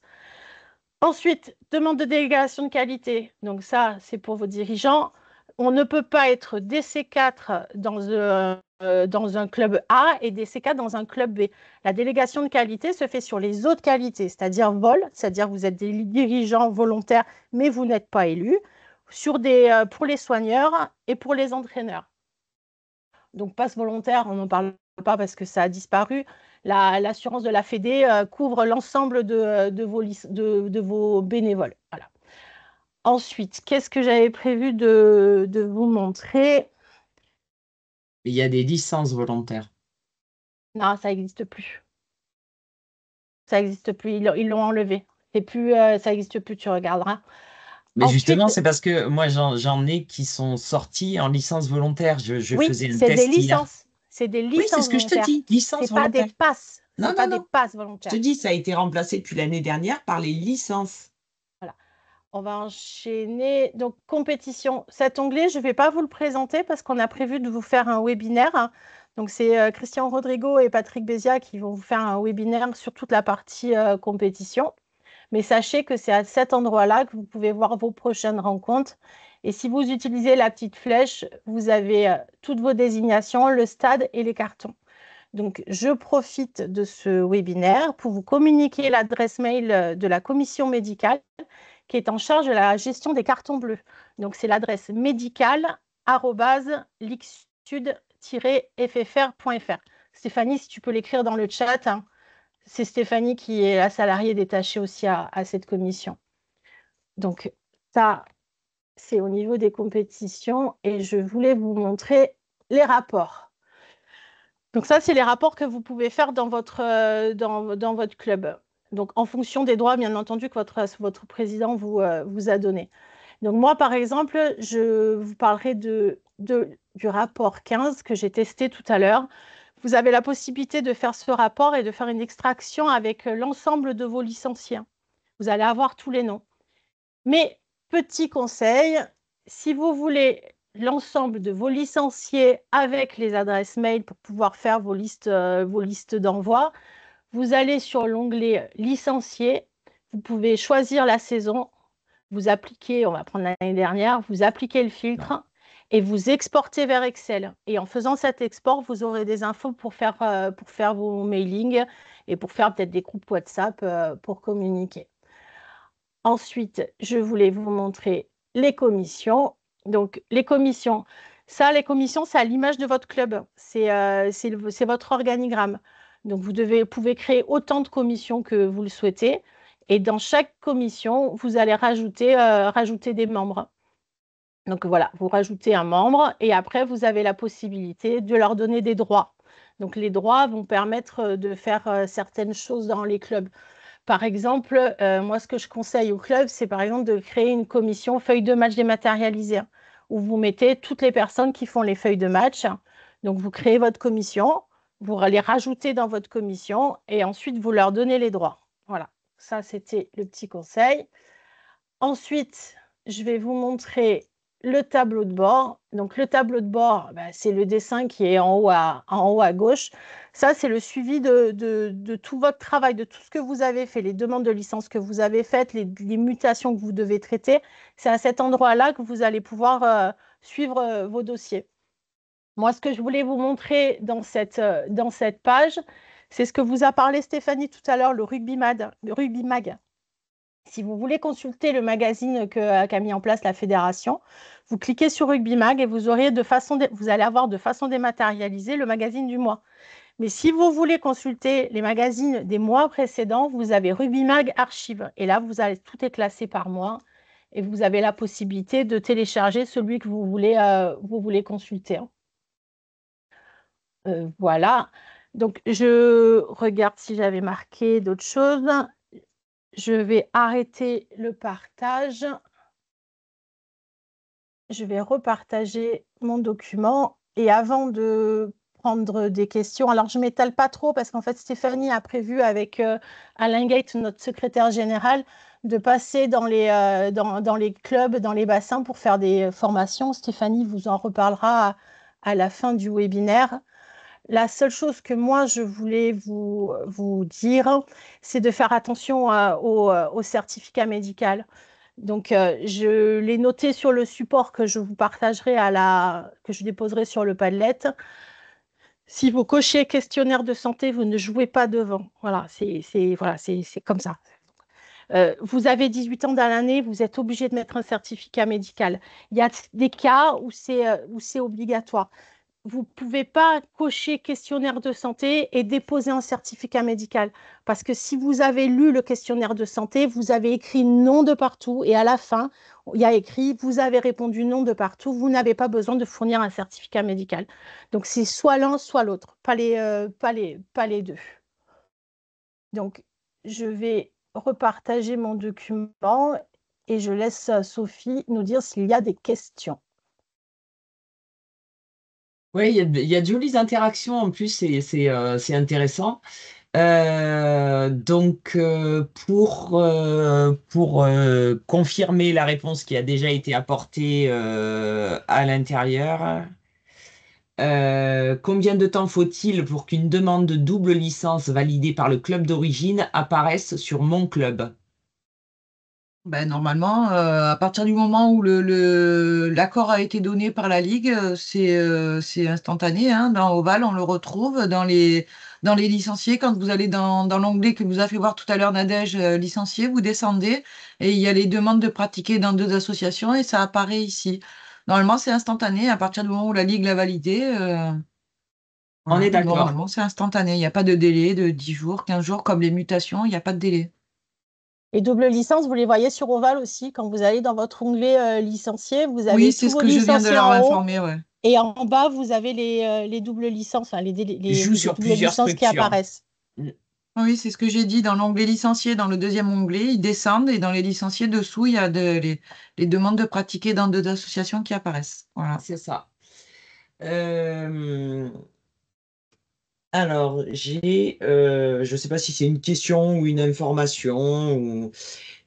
Ensuite, demande de délégation de qualité. Donc ça, c'est pour vos dirigeants. On ne peut pas être DC4 dans un club A et DC4 dans un club B. La délégation de qualité se fait sur les autres qualités, c'est-à-dire vol, c'est-à-dire vous êtes des dirigeants volontaires, mais vous n'êtes pas élus, pour les soigneurs et pour les entraîneurs. Donc, passe volontaire, on n'en parle pas parce que ça a disparu. L'assurance de la Fédé couvre l'ensemble de vos bénévoles. Voilà. Ensuite, qu'est-ce que j'avais prévu de vous montrer? Il y a des licences volontaires. Non, ça n'existe plus. Ça n'existe plus. Ils l'ont enlevé. C'est plus, ça n'existe plus, tu regarderas. Mais justement, Ensuite, c'est parce que moi, j'en ai qui sont sortis en licence volontaire. Je oui, faisais un c'est des test hier. licences. C'est des Oui, c'est licences ce que je te volontaires. dis, licence C'est pas des volontaire. passes. Non, C'est non, pas des non. passes Je te volontaires. dis, ça a été remplacé depuis l'année dernière par les licences. Voilà. On va enchaîner. Donc, compétition. Cet onglet, je ne vais pas vous le présenter parce qu'on a prévu de vous faire un webinaire. Donc, c'est Christian Rodrigo et Patrick Bézia qui vont vous faire un webinaire sur toute la partie compétition. Mais sachez que c'est à cet endroit-là que vous pouvez voir vos prochaines rencontres. Et si vous utilisez la petite flèche, vous avez toutes vos désignations, le stade et les cartons. Donc, je profite de ce webinaire pour vous communiquer l'adresse mail de la commission médicale qui est en charge de la gestion des cartons bleus. Donc, c'est l'adresse médicale@lixstud-ffr.fr. Stéphanie, si tu peux l'écrire dans le chat, hein. C'est Stéphanie qui est la salariée détachée aussi à cette commission. Donc, ça, c'est au niveau des compétitions et je voulais vous montrer les rapports. Donc, ça, c'est les rapports que vous pouvez faire dans votre club. Donc, en fonction des droits, bien entendu, que votre président vous a donné. Donc, moi, par exemple, je vous parlerai du rapport 15 que j'ai testé tout à l'heure. Vous avez la possibilité de faire ce rapport et de faire une extraction avec l'ensemble de vos licenciés. Vous allez avoir tous les noms. Mais petit conseil, si vous voulez l'ensemble de vos licenciés avec les adresses mail pour pouvoir faire vos listes d'envoi, vous allez sur l'onglet licenciés. Vous pouvez choisir la saison. Vous appliquez, on va prendre l'année dernière, vous appliquez le filtre et vous exportez vers Excel. Et en faisant cet export, vous aurez des infos pour faire vos mailings et pour faire peut-être des groupes WhatsApp pour communiquer. Ensuite, je voulais vous montrer les commissions. Donc, les commissions, c'est à l'image de votre club. C'est votre organigramme. Donc, vous pouvez créer autant de commissions que vous le souhaitez. Et dans chaque commission, vous allez rajouter des membres. Donc, voilà, vous rajoutez un membre et après, vous avez la possibilité de leur donner des droits. Donc, les droits vont permettre de faire certaines choses dans les clubs. Par exemple, moi, ce que je conseille au club, c'est par exemple de créer une commission feuille de match dématérialisée, hein, où vous mettez toutes les personnes qui font les feuilles de match. Donc, vous créez votre commission, vous les rajoutez dans votre commission et ensuite, vous leur donnez les droits. Voilà, ça, c'était le petit conseil. Ensuite, je vais vous montrer le tableau de bord. Donc, le tableau de bord, c'est le dessin qui est en haut à gauche. Ça, c'est le suivi de tout votre travail, de tout ce que vous avez fait, les demandes de licence que vous avez faites, les mutations que vous devez traiter. C'est à cet endroit-là que vous allez pouvoir suivre vos dossiers. Moi, ce que je voulais vous montrer dans cette page, c'est ce que vous a parlé Stéphanie tout à l'heure, le Rugby Mag. Si vous voulez consulter le magazine qu'a mis en place la fédération, vous cliquez sur Rugby Mag et vous allez avoir de façon dématérialisée le magazine du mois. Mais si vous voulez consulter les magazines des mois précédents, vous avez Rugby Mag Archive. Et là, tout est classé par mois et vous avez la possibilité de télécharger celui que vous voulez consulter. Voilà. Donc, je regarde si j'avais marqué d'autres choses. Je vais arrêter le partage. Je vais repartager mon document. Et avant de prendre des questions, alors je ne m'étale pas trop parce qu'en fait, Stéphanie a prévu avec Alain Gate, notre secrétaire général, de passer dans les clubs, dans les bassins pour faire des formations. Stéphanie vous en reparlera à la fin du webinaire. La seule chose que moi, je voulais vous dire, c'est de faire attention au certificat médical. Donc, je l'ai noté sur le support que je vous partagerai que je déposerai sur le Padlet. Si vous cochez questionnaire de santé, vous ne jouez pas devant. Voilà, c'est comme ça. Vous avez 18 ans dans l'année, vous êtes obligé de mettre un certificat médical. Il y a des cas où c'est obligatoire. vous ne pouvez pas cocher questionnaire de santé et déposer un certificat médical. Parce que si vous avez lu le questionnaire de santé, vous avez écrit non de partout et à la fin, il y a écrit vous avez répondu non de partout, vous n'avez pas besoin de fournir un certificat médical. Donc c'est soit l'un, soit l'autre, pas les deux. Donc je vais repartager mon document et je laisse Sophie nous dire s'il y a des questions. Oui, il y a de jolies interactions en plus, c'est intéressant. Pour confirmer la réponse qui a déjà été apportée à l'intérieur, combien de temps faut-il pour qu'une demande de double licence validée par le club d'origine apparaisse sur mon club? Ben, normalement, à partir du moment où l'accord a été donné par la Ligue, c'est instantané, hein. Dans Oval, on le retrouve dans les licenciés. Quand vous allez dans l'onglet que vous a fait voir tout à l'heure Nadège, licencié, vous descendez et il y a les demandes de pratiquer dans 2 associations et ça apparaît ici. Normalement, c'est instantané. À partir du moment où la Ligue l'a validé, On voilà, est d'accord. normalement, c'est instantané. Il n'y a pas de délai de 10 jours, 15 jours, comme les mutations, il n'y a pas de délai. Les doubles licences, vous les voyez sur Oval aussi. Quand vous allez dans votre onglet licencié, vous Oui, avez c'est tous ce vos que je viens de licenciés leur en haut informer, ouais. et en bas, vous avez les doubles licences, enfin Joue oui, les sur doubles plusieurs licences qui structures. apparaissent. Mm. Oui, c'est ce que j'ai dit dans l'onglet licencié, dans le deuxième onglet, ils descendent et dans les licenciés dessous, il y a les demandes de pratiquer dans 2 associations qui apparaissent. Voilà. C'est ça. Euh, Alors, je ne sais pas si c'est une question ou une information,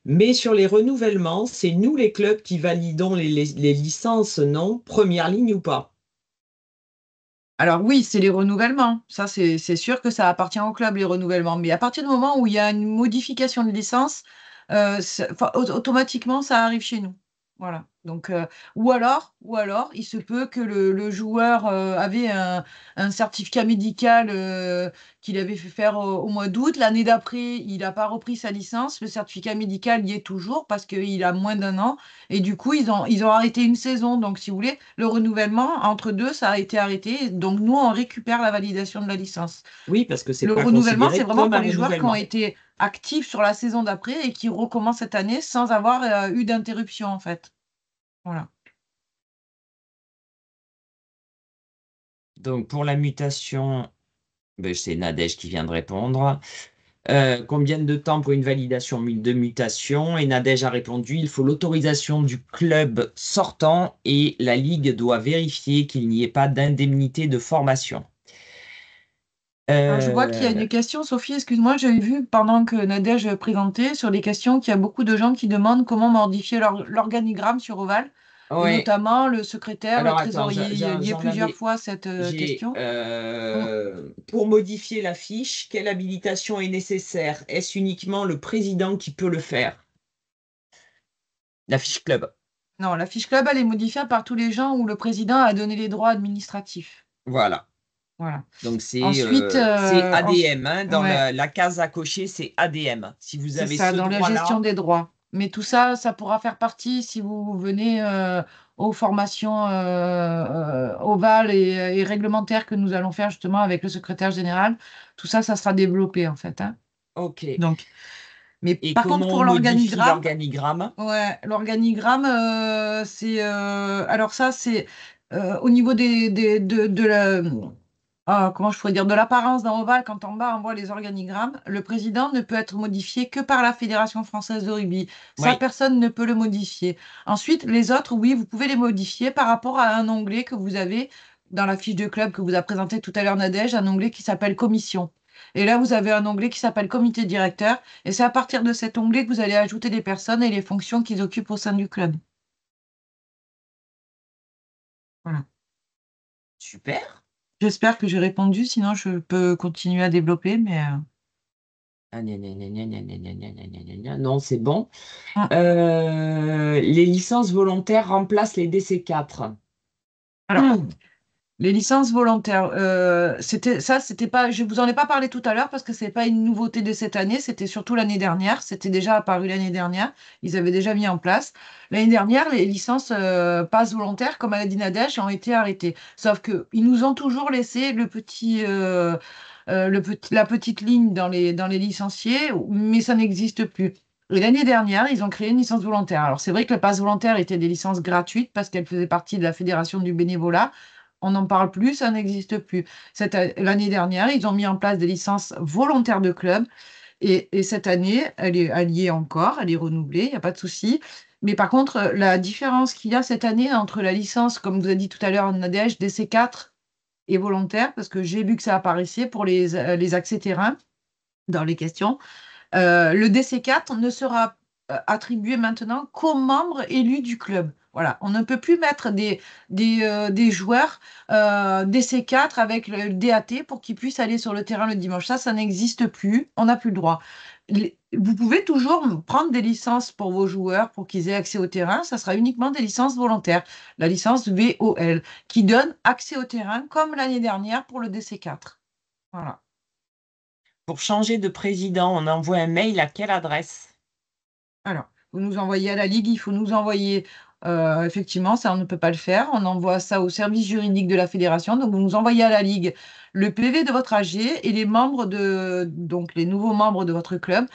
mais sur les renouvellements, c'est nous les clubs qui validons les licences, non? Première ligne ou pas? Alors oui, c'est les renouvellements. Ça, c'est sûr que ça appartient au club, les renouvellements. Mais à partir du moment où il y a une modification de licence, enfin, automatiquement, ça arrive chez nous. Voilà. Donc, ou alors, il se peut que le joueur avait un certificat médical qu'il avait fait faire au mois d'août. L'année d'après, il n'a pas repris sa licence. Le certificat médical y est toujours parce qu'il a moins d'1 an. Et du coup, ils ont arrêté une saison. Donc, si vous voulez, le renouvellement, entre deux, ça a été arrêté. Donc, nous, on récupère la validation de la licence. Oui, parce que c'est Le pas renouvellement, c'est considéré vraiment comme pour un les joueurs qui ont renouvellement. été actifs sur la saison d'après et qui recommencent cette année sans avoir eu d'interruption, en fait. Voilà. Donc, pour la mutation, ben, c'est Nadège qui vient de répondre. Combien de temps pour une validation de mutation? Et Nadège a répondu, il faut l'autorisation du club sortant et la Ligue doit vérifier qu'il n'y ait pas d'indemnité de formation. Alors, je vois qu'il y a Euh, une question, Sophie, excuse-moi, j'avais vu pendant que Nadège présentait sur les questions qu'il y a beaucoup de gens qui demandent comment modifier l'organigramme sur Oval, et ouais. notamment le secrétaire, le Alors attends, trésorier. Il y a plusieurs fois cette j'ai question. Mm. pour modifier la fiche, quelle habilitation est nécessaire? Est-ce uniquement le président qui peut le faire? La fiche club. Non, la fiche club, elle est modifiable par tous les gens où le président a donné les droits administratifs. Voilà. Voilà. Donc Ensuite, c'est ADM, hein, dans ouais, la case à cocher, c'est ADM. Si vous c'est avez ça, ce dans la gestion droit-là, des droits. Mais tout ça, ça pourra faire partie si vous venez aux formations ovales et réglementaires que nous allons faire justement avec le secrétaire général. Tout ça, ça sera développé en fait, hein. ok. Donc, mais Et par contre, comment on pour modifie l'organigramme, l'organigramme? ouais, l'organigramme, c'est alors ça, c'est au niveau de la comment je pourrais dire de l'apparence d'un ovale, quand en bas on voit les organigrammes, le président ne peut être modifié que par la Fédération française de rugby. Ça, Oui, personne ne peut le modifier. Ensuite, les autres, oui, vous pouvez les modifier par rapport à un onglet que vous avez dans la fiche de club que vous a présenté tout à l'heure Nadège, un onglet qui s'appelle commission. Et là, vous avez un onglet qui s'appelle comité directeur. Et c'est à partir de cet onglet que vous allez ajouter les personnes et les fonctions qu'ils occupent au sein du club. Voilà. super. J'espère que j'ai répondu, sinon je peux continuer à développer, mais Ah, gna, gna, gna, gna, gna, gna, gna, gna, gna, gna, gna. Non, c'est bon. ah. Les licences volontaires remplacent les DC4. Alors, Les licences volontaires, c'était pas, je vous en ai pas parlé tout à l'heure parce que c'est pas une nouveauté de cette année, c'était surtout l'année dernière, c'était déjà apparu l'année dernière, ils avaient déjà mis en place. L'année dernière, les licences passe volontaires, comme a dit Nadège, ont été arrêtées. Sauf que ils nous ont toujours laissé la petite ligne dans les licenciés, mais ça n'existe plus. Et l'année dernière, ils ont créé une licence volontaire. Alors c'est vrai que le passe volontaire était des licences gratuites parce qu'elles faisaient partie de la Fédération du bénévolat. On n'en parle plus, ça n'existe plus. L'année dernière, ils ont mis en place des licences volontaires de club. Et cette année, elle y est encore, elle est renouvelée, il n'y a pas de souci. Mais par contre, la différence qu'il y a cette année entre la licence, comme vous avez dit tout à l'heure, Nadège, DC4 et volontaire, parce que j'ai vu que ça apparaissait pour les accès terrain dans les questions, le DC4 ne sera attribué maintenant qu'aux membres élus du club. Voilà, on ne peut plus mettre des joueurs DC4 avec le DAT pour qu'ils puissent aller sur le terrain le dimanche. Ça n'existe plus. On n'a plus le droit. Vous pouvez toujours prendre des licences pour vos joueurs pour qu'ils aient accès au terrain. Ça sera uniquement des licences volontaires. La licence VOL qui donne accès au terrain comme l'année dernière pour le DC4. Voilà. Pour changer de président, on envoie un mail à quelle adresse? Alors, vous nous envoyez à la Ligue, il faut nous envoyer, effectivement, ça on ne peut pas le faire, on envoie ça au service juridique de la fédération, donc vous nous envoyez à la Ligue le PV de votre AG et donc les nouveaux membres de votre club.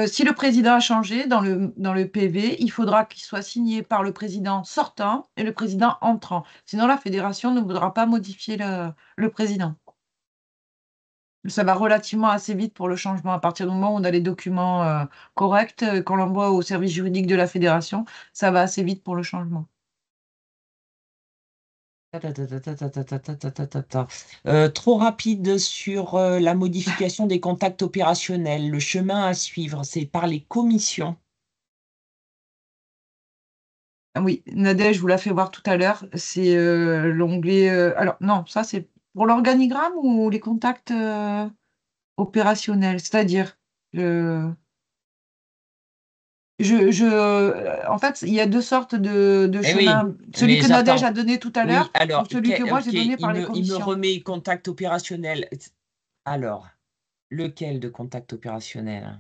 Si le président a changé dans le PV, il faudra qu'il soit signé par le président sortant et le président entrant. Sinon, la fédération ne voudra pas modifier le président. Ça va relativement assez vite pour le changement. À partir du moment où on a les documents corrects, qu'on l'envoie au service juridique de la fédération, ça va assez vite pour le changement. Trop rapide sur la modification des contacts opérationnels. Le chemin à suivre, c'est par les commissions. Ah oui, Nadège, je vous l'ai fait voir tout à l'heure. C'est l'onglet. Alors, non, ça, c'est pour l'organigramme ou les contacts opérationnels. C'est-à-dire, je, en fait, il y a deux sortes de Eh oui, chemins. Celui que mais Nadège attends. a donné tout à Oui, l'heure ou alors, celui que moi j'ai ok, donné par les il me commissions. remet contact opérationnel. Alors, lequel de contact opérationnel?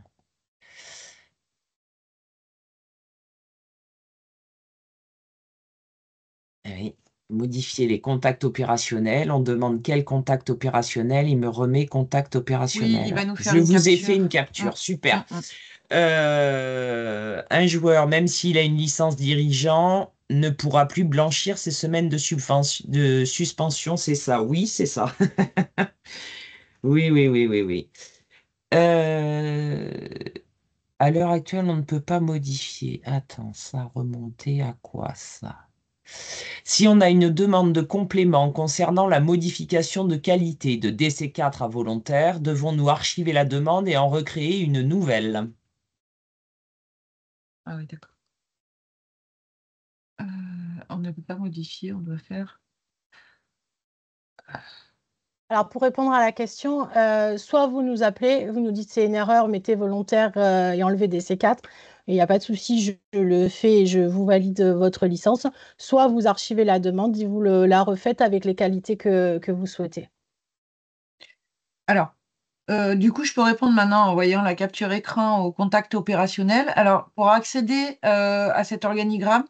Eh oui, modifier les contacts opérationnels. On demande quel contact opérationnel. Il me remet contact Oui, il opérationnel. va nous faire Je une vous ai fait une capture. capture. Super. Mm. Un joueur, même s'il a une licence dirigeant, ne pourra plus blanchir ses semaines de suspension. C'est ça. Oui, c'est ça. Oui, oui, oui, oui, oui. Euh, À l'heure actuelle, on ne peut pas modifier. Attends, ça remontait à quoi ça? Si on a une demande de complément concernant la modification de qualité de DC4 à volontaire, devons-nous archiver la demande et en recréer une nouvelle? Ah oui, d'accord. On ne peut pas modifier, on doit faire. Alors, pour répondre à la question, soit vous nous appelez, vous nous dites c'est une erreur, mettez volontaire et enlevez des C4. Il n'y a pas de souci, je le fais et je vous valide votre licence. Soit vous archivez la demande et vous la refaites avec les qualités que vous souhaitez. Alors, du coup, je peux répondre maintenant en voyant la capture écran au contact opérationnel. Alors, pour accéder à cet organigramme,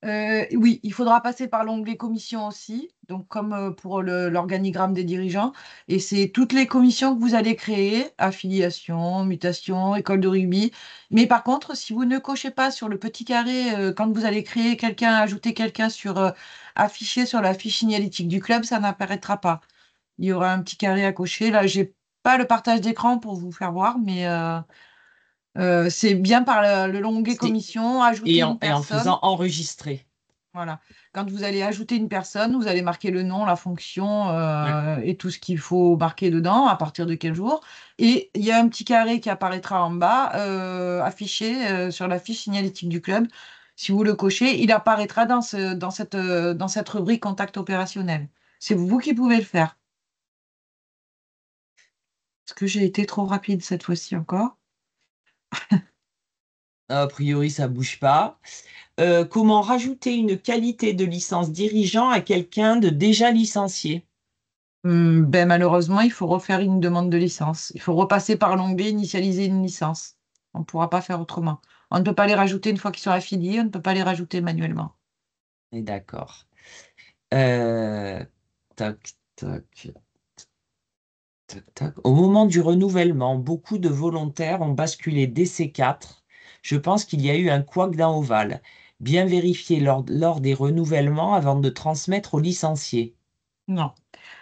oui, il faudra passer par l'onglet commission aussi, donc comme pour l'organigramme des dirigeants. Et c'est toutes les commissions que vous allez créer, affiliation, mutation, école de rugby. Mais par contre, si vous ne cochez pas sur le petit carré, quand vous allez créer quelqu'un, ajouter quelqu'un affiché sur la fiche signalétique du club, ça n'apparaîtra pas. Il y aura un petit carré à cocher. Là, j'ai pas le partage d'écran pour vous faire voir, mais c'est bien par le l'onglet commission, ajouter une Et en personne. faisant enregistrer. Voilà. Quand vous allez ajouter une personne, vous allez marquer le nom, la fonction Ouais. et tout ce qu'il faut marquer dedans, à partir de quel jour. Et il y a un petit carré qui apparaîtra en bas, affiché sur la fiche signalétique du club. Si vous le cochez, il apparaîtra dans cette rubrique contact opérationnel. C'est vous qui pouvez le faire. Est-ce que j'ai été trop rapide cette fois-ci encore? A priori, ça bouge pas. Comment rajouter une qualité de licence dirigeant à quelqu'un de déjà licencié? Ben, malheureusement, il faut refaire une demande de licence. Il faut repasser par l'onglet initialiser une licence. On ne pourra pas faire autrement. On ne peut pas les rajouter une fois qu'ils sont affiliés, on ne peut pas les rajouter manuellement. On est d'accord. Euh, Toc, toc, toc, toc. Au moment du renouvellement, beaucoup de volontaires ont basculé DC4. Je pense qu'il y a eu un couac dans Oval. Bien vérifier lors des renouvellements avant de transmettre aux licenciés. Non.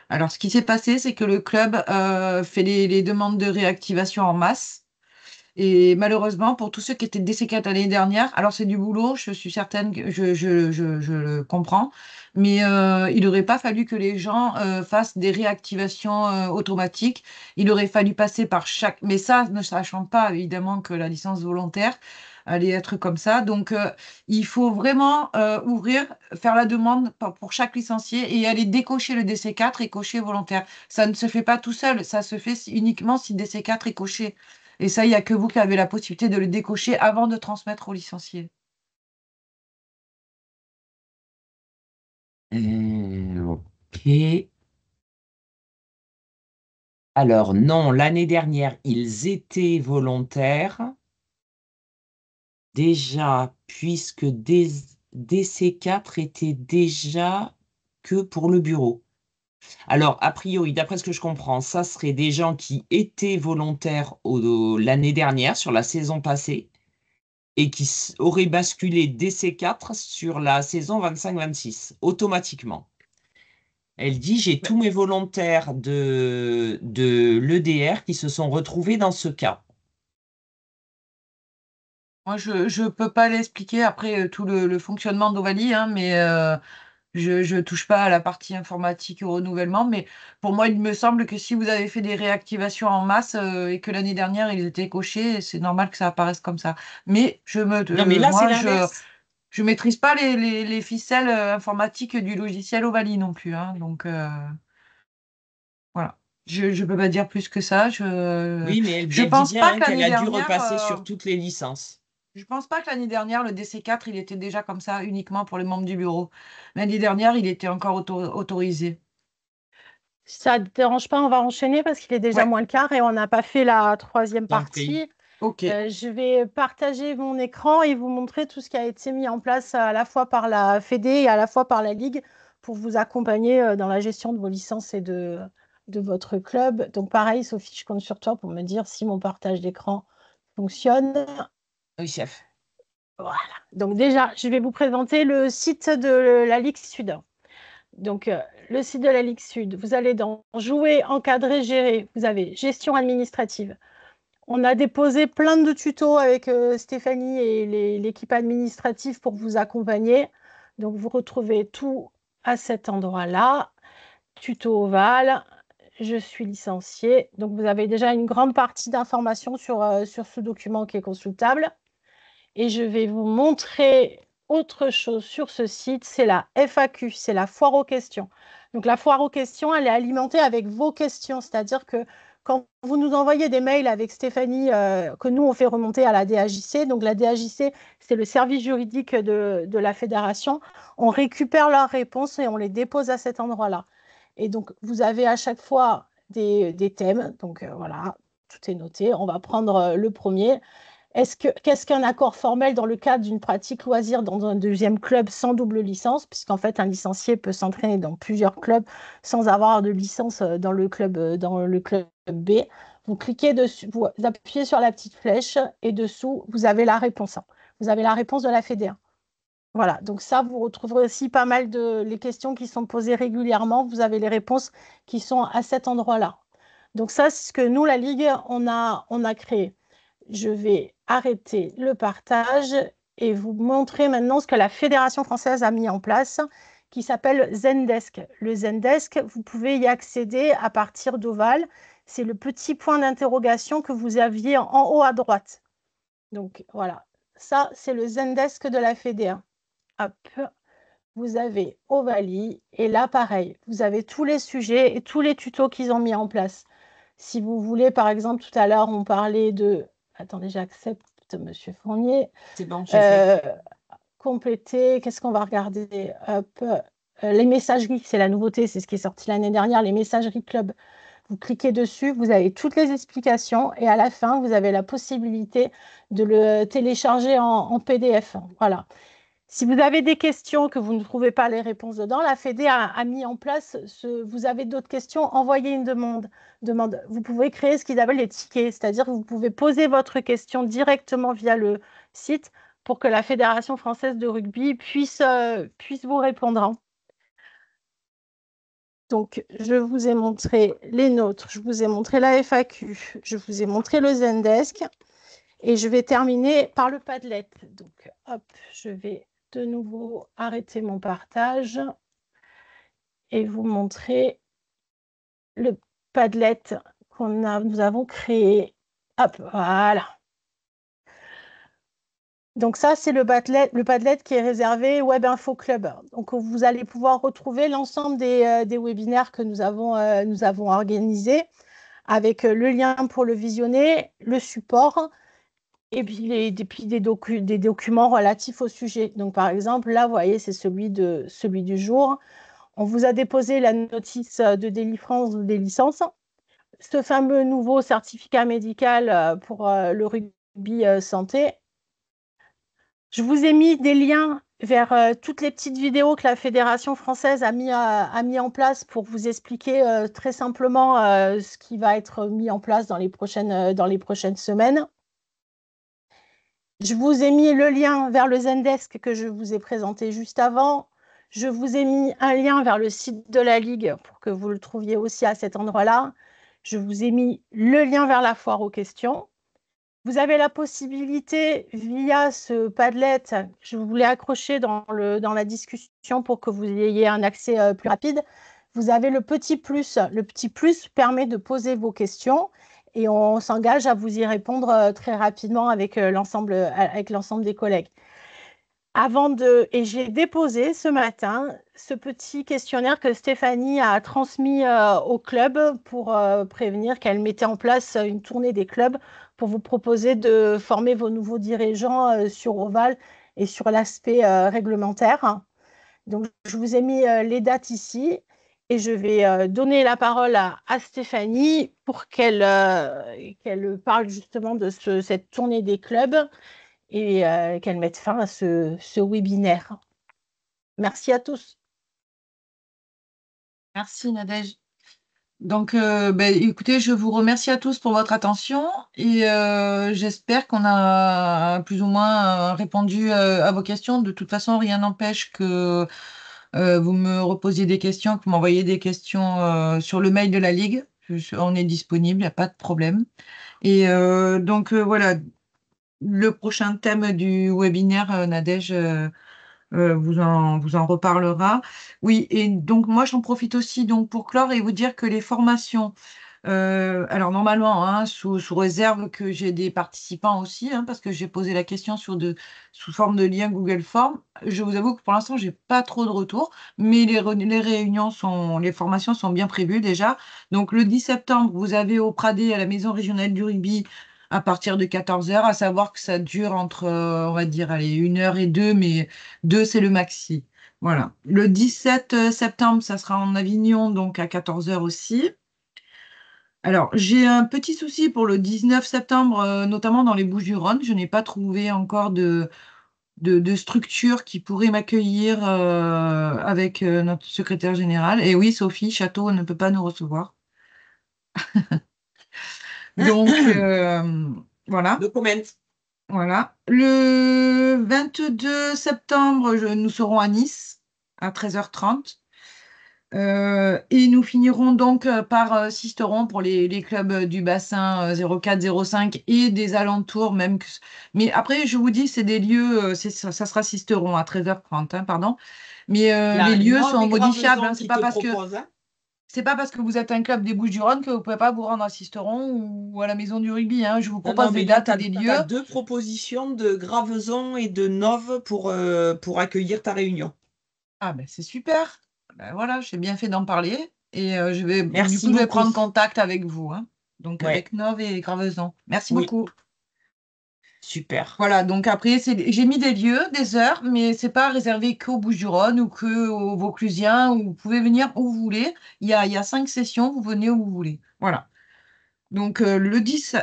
Alors, ce qui s'est passé, c'est que le club fait les demandes de réactivation en masse. Et malheureusement, pour tous ceux qui étaient DC4 l'année dernière, alors c'est du boulot, je suis certaine que je le comprends, mais il n'aurait pas fallu que les gens fassent des réactivations automatiques. Il aurait fallu passer par chaque... Mais ça, ne sachant pas évidemment que la licence volontaire allait être comme ça. Donc, il faut vraiment ouvrir, faire la demande pour chaque licencié et aller décocher le DC4 et cocher volontaire. Ça ne se fait pas tout seul, ça se fait uniquement si DC4 est coché. Et ça, il n'y a que vous qui avez la possibilité de le décocher avant de transmettre au licencié. Ok. Alors, non, l'année dernière, ils étaient volontaires. Déjà, puisque DC4 était déjà que pour le bureau. Alors, a priori, d'après ce que je comprends, ça serait des gens qui étaient volontaires l'année dernière, sur la saison passée, et qui auraient basculé DC4 sur la saison 25-26, automatiquement. Elle dit, j'ai tous mes volontaires de l'EDR qui se sont retrouvés dans ce cas. Moi, je ne peux pas l'expliquer après tout le fonctionnement d'Ovalie, hein, mais je ne touche pas à la partie informatique au renouvellement. Mais pour moi, il me semble que si vous avez fait des réactivations en masse et que l'année dernière, ils étaient cochés, c'est normal que ça apparaisse comme ça. Mais Non, mais là, c'est moi, l'inverse. je maîtrise pas les ficelles informatiques du logiciel Ovalie non plus, hein, donc voilà. Je ne peux pas dire plus que ça. Oui, mais Je elle dit pense bien pas hein, que qu'elle l'année a dû dernière, repasser sur toutes les licences. je pense pas que l'année dernière, le DC4, il était déjà comme ça uniquement pour les membres du bureau. L'année dernière, il était encore autorisé. Si ça ne te dérange pas, on va enchaîner parce qu'il est déjà Ouais, moins le quart et on n'a pas fait la troisième T'en prie. partie. ok. Je vais partager mon écran et vous montrer tout ce qui a été mis en place à la fois par la Fédé et à la fois par la Ligue pour vous accompagner dans la gestion de vos licences et de votre club. Donc pareil, Sophie, je compte sur toi pour me dire si mon partage d'écran fonctionne. Oui, chef. Voilà. Donc déjà, je vais vous présenter le site de la Ligue Sud. Donc, le site de la Ligue Sud, vous allez dans Jouer, encadrer, gérer. Vous avez gestion administrative. On a déposé plein de tutos avec Stéphanie et l'équipe administrative pour vous accompagner. Donc, vous retrouvez tout à cet endroit-là. Tuto Oval, je suis licenciée. Donc, vous avez déjà une grande partie d'informations sur ce document qui est consultable. Et je vais vous montrer autre chose sur ce site, c'est la FAQ, c'est la foire aux questions. Donc la foire aux questions, elle est alimentée avec vos questions, c'est-à-dire que quand vous nous envoyez des mails avec Stéphanie, que nous on fait remonter à la DAJC, donc la DAJC, c'est le service juridique de la fédération, on récupère leurs réponses et on les dépose à cet endroit-là. Et donc vous avez à chaque fois des thèmes, donc voilà, tout est noté. On va prendre le premier. Qu'est-ce qu'un accord formel dans le cadre d'une pratique loisir dans un deuxième club sans double licence, puisqu'en fait un licencié peut s'entraîner dans plusieurs clubs sans avoir de licence dans le club B. Vous cliquez dessus, vous appuyez sur la petite flèche et dessous vous avez la réponse. Vous avez la réponse de la Fédé. Voilà, donc ça, vous retrouverez aussi pas mal de les questions qui sont posées régulièrement. Vous avez les réponses qui sont à cet endroit-là. Donc ça, c'est ce que nous, la Ligue, on a créé. Je vais arrêter le partage et vous montrer maintenant ce que la Fédération française a mis en place, qui s'appelle Zendesk. Le Zendesk, vous pouvez y accéder à partir d'Oval. C'est le petit point d'interrogation que vous aviez en haut à droite. Donc voilà, ça, c'est le Zendesk de la Fédé. Hop, vous avez Ovalie et là, pareil, vous avez tous les sujets et tous les tutos qu'ils ont mis en place. Si vous voulez, par exemple, tout à l'heure, on parlait de... Attendez, j'accepte direct, Monsieur Fournier. C'est bon, j'ai fait. Compléter, qu'est-ce qu'on va regarder? Hop, les messageries, c'est la nouveauté, c'est ce qui est sorti l'année dernière, les messageries club. Vous cliquez dessus, vous avez toutes les explications et à la fin, vous avez la possibilité de le télécharger en PDF. Voilà. Si vous avez des questions que vous ne trouvez pas les réponses dedans, la Fédé a mis en place, vous avez d'autres questions, envoyez une demande. Vous pouvez créer ce qu'ils appellent les tickets, c'est-à-dire que vous pouvez poser votre question directement via le site pour que la Fédération française de rugby puisse vous répondre, hein. Donc, je vous ai montré les nôtres, je vous ai montré la FAQ, je vous ai montré le Zendesk et je vais terminer par le Padlet. Donc, hop, je vais de nouveau arrêter mon partage et vous montrer le Padlet nous avons créé. Hop, voilà. Donc ça, c'est le Padlet qui est réservé Web Info Club. Donc vous allez pouvoir retrouver l'ensemble des webinaires que nous avons organisés avec le lien pour le visionner, le support et puis des documents relatifs au sujet. Donc par exemple, là, vous voyez, c'est celui du jour. On vous a déposé la notice de délivrance des licences. Ce fameux nouveau certificat médical pour le rugby santé. Je vous ai mis des liens vers toutes les petites vidéos que la Fédération française a mis en place pour vous expliquer très simplement ce qui va être mis en place dans les prochaines semaines. Je vous ai mis le lien vers le Zendesk que je vous ai présenté juste avant. Je vous ai mis un lien vers le site de la Ligue pour que vous le trouviez aussi à cet endroit-là. Je vous ai mis le lien vers la foire aux questions. Vous avez la possibilité, via ce Padlet, je vous l'ai accroché dans la discussion pour que vous ayez un accès plus rapide. Vous avez le petit plus. Le petit plus permet de poser vos questions et on s'engage à vous y répondre très rapidement avec l'ensemble des collègues. Et j'ai déposé ce matin ce petit questionnaire que Stéphanie a transmis au club pour prévenir qu'elle mettait en place une tournée des clubs pour vous proposer de former vos nouveaux dirigeants sur Oval et sur l'aspect réglementaire. Donc, je vous ai mis les dates ici et je vais donner la parole à Stéphanie pour qu'elle parle justement de cette tournée des clubs et qu'elle mette fin à ce webinaire. Merci à tous. Merci Nadège. Donc, écoutez, je vous remercie à tous pour votre attention et j'espère qu'on a plus ou moins répondu à vos questions. De toute façon, rien n'empêche que vous me reposiez des questions, que vous m'envoyez des questions sur le mail de la Ligue. On est disponible, il n'y a pas de problème. Et voilà, le prochain thème du webinaire, Nadège vous en reparlera. Oui, et donc moi j'en profite aussi donc pour clore et vous dire que les formations, alors normalement, hein, sous réserve que j'ai des participants aussi, hein, parce que j'ai posé la question sous forme de lien Google Form. Je vous avoue que pour l'instant, j'ai pas trop de retours, mais les formations sont bien prévues déjà. Donc le 10 septembre, vous avez au Pradé à la Maison régionale du rugby à partir de 14 heures, à savoir que ça dure entre, on va dire, allez, 1 heure et 2, mais 2, c'est le maxi. Voilà. Le 17 septembre, ça sera en Avignon, donc à 14 heures aussi. Alors, j'ai un petit souci pour le 19 septembre, notamment dans les Bouches-du-Rhône. Je n'ai pas trouvé encore de structure qui pourrait m'accueillir avec notre secrétaire général. Et oui, Sophie Château ne peut pas nous recevoir. Donc, voilà. Document. Voilà. Le 22 septembre, nous serons à Nice à 13h30. Et nous finirons donc par Sisteron pour les clubs du bassin 04-05 et des alentours même. Mais après, je vous dis, c'est des lieux, ça sera Sisteron à 13h30, hein, pardon. Mais les lieux sont modifiables. Hein, c'est pas parce que vous êtes un club des Bouches-du-Rhône que vous pouvez pas vous rendre à Sisteron ou à la maison du rugby. Hein. Je vous propose des dates et des lieux. Tu as 2 propositions de Graveson et de Nove pour accueillir ta réunion. Ah ben c'est super. Ben voilà, j'ai bien fait d'en parler et je vais prendre contact avec vous. Hein. Donc avec Nove et Graveson. Merci beaucoup. super. Voilà, donc après, j'ai mis des lieux, des heures, mais c'est pas réservé qu'aux Bouches-du-Rhône ou qu'aux Vauclusiens, où vous pouvez venir où vous voulez. Il y a 5 sessions, vous venez où vous voulez. Voilà. Donc le 10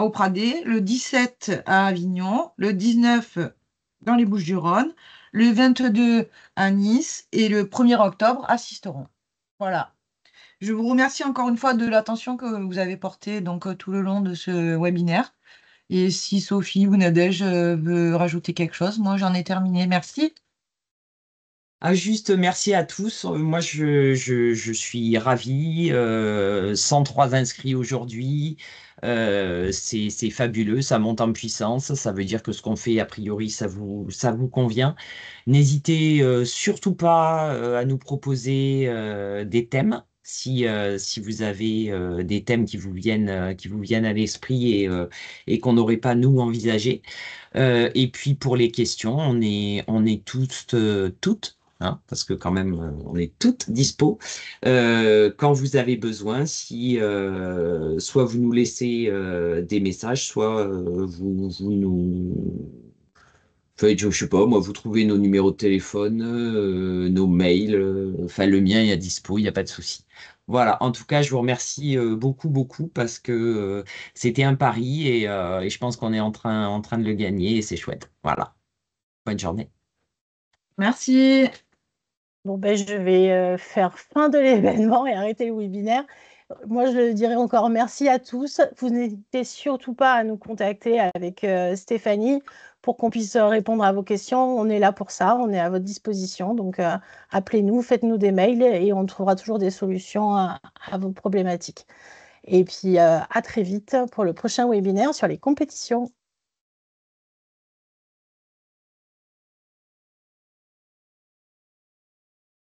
au Pradet, le 17 à Avignon, le 19 dans les Bouches-du-Rhône, le 22 à Nice et le 1er octobre à Sisteron. Voilà. Je vous remercie encore une fois de l'attention que vous avez portée donc tout le long de ce webinaire. Et si Sophie ou Nadège veut rajouter quelque chose, moi j'en ai terminé. Merci. Ah, juste merci à tous. Moi, je suis ravi. 103 inscrits aujourd'hui. C'est fabuleux. Ça monte en puissance. Ça veut dire que ce qu'on fait, a priori, ça vous convient. N'hésitez surtout pas à nous proposer des thèmes. Si vous avez des thèmes qui vous viennent à l'esprit et qu'on n'aurait pas nous envisagé. Et puis pour les questions, on est toutes, hein, parce que quand même, on est toutes dispo. Quand vous avez besoin, si soit vous nous laissez des messages, soit vous nous faites, je sais pas, moi, vous trouvez nos numéros de téléphone, nos mails, enfin le mien est à dispo, il n'y a pas de souci. Voilà, en tout cas, je vous remercie beaucoup, beaucoup parce que c'était un pari et je pense qu'on est en train de le gagner et c'est chouette. Voilà, bonne journée. Merci. Bon, ben, je vais faire fin de l'événement et arrêter le webinaire. Moi, je dirais encore merci à tous. Vous n'hésitez surtout pas à nous contacter avec Stéphanie pour qu'on puisse répondre à vos questions. On est là pour ça, on est à votre disposition. Donc, appelez-nous, faites-nous des mails et on trouvera toujours des solutions à vos problématiques. Et puis, à très vite pour le prochain webinaire sur les compétitions.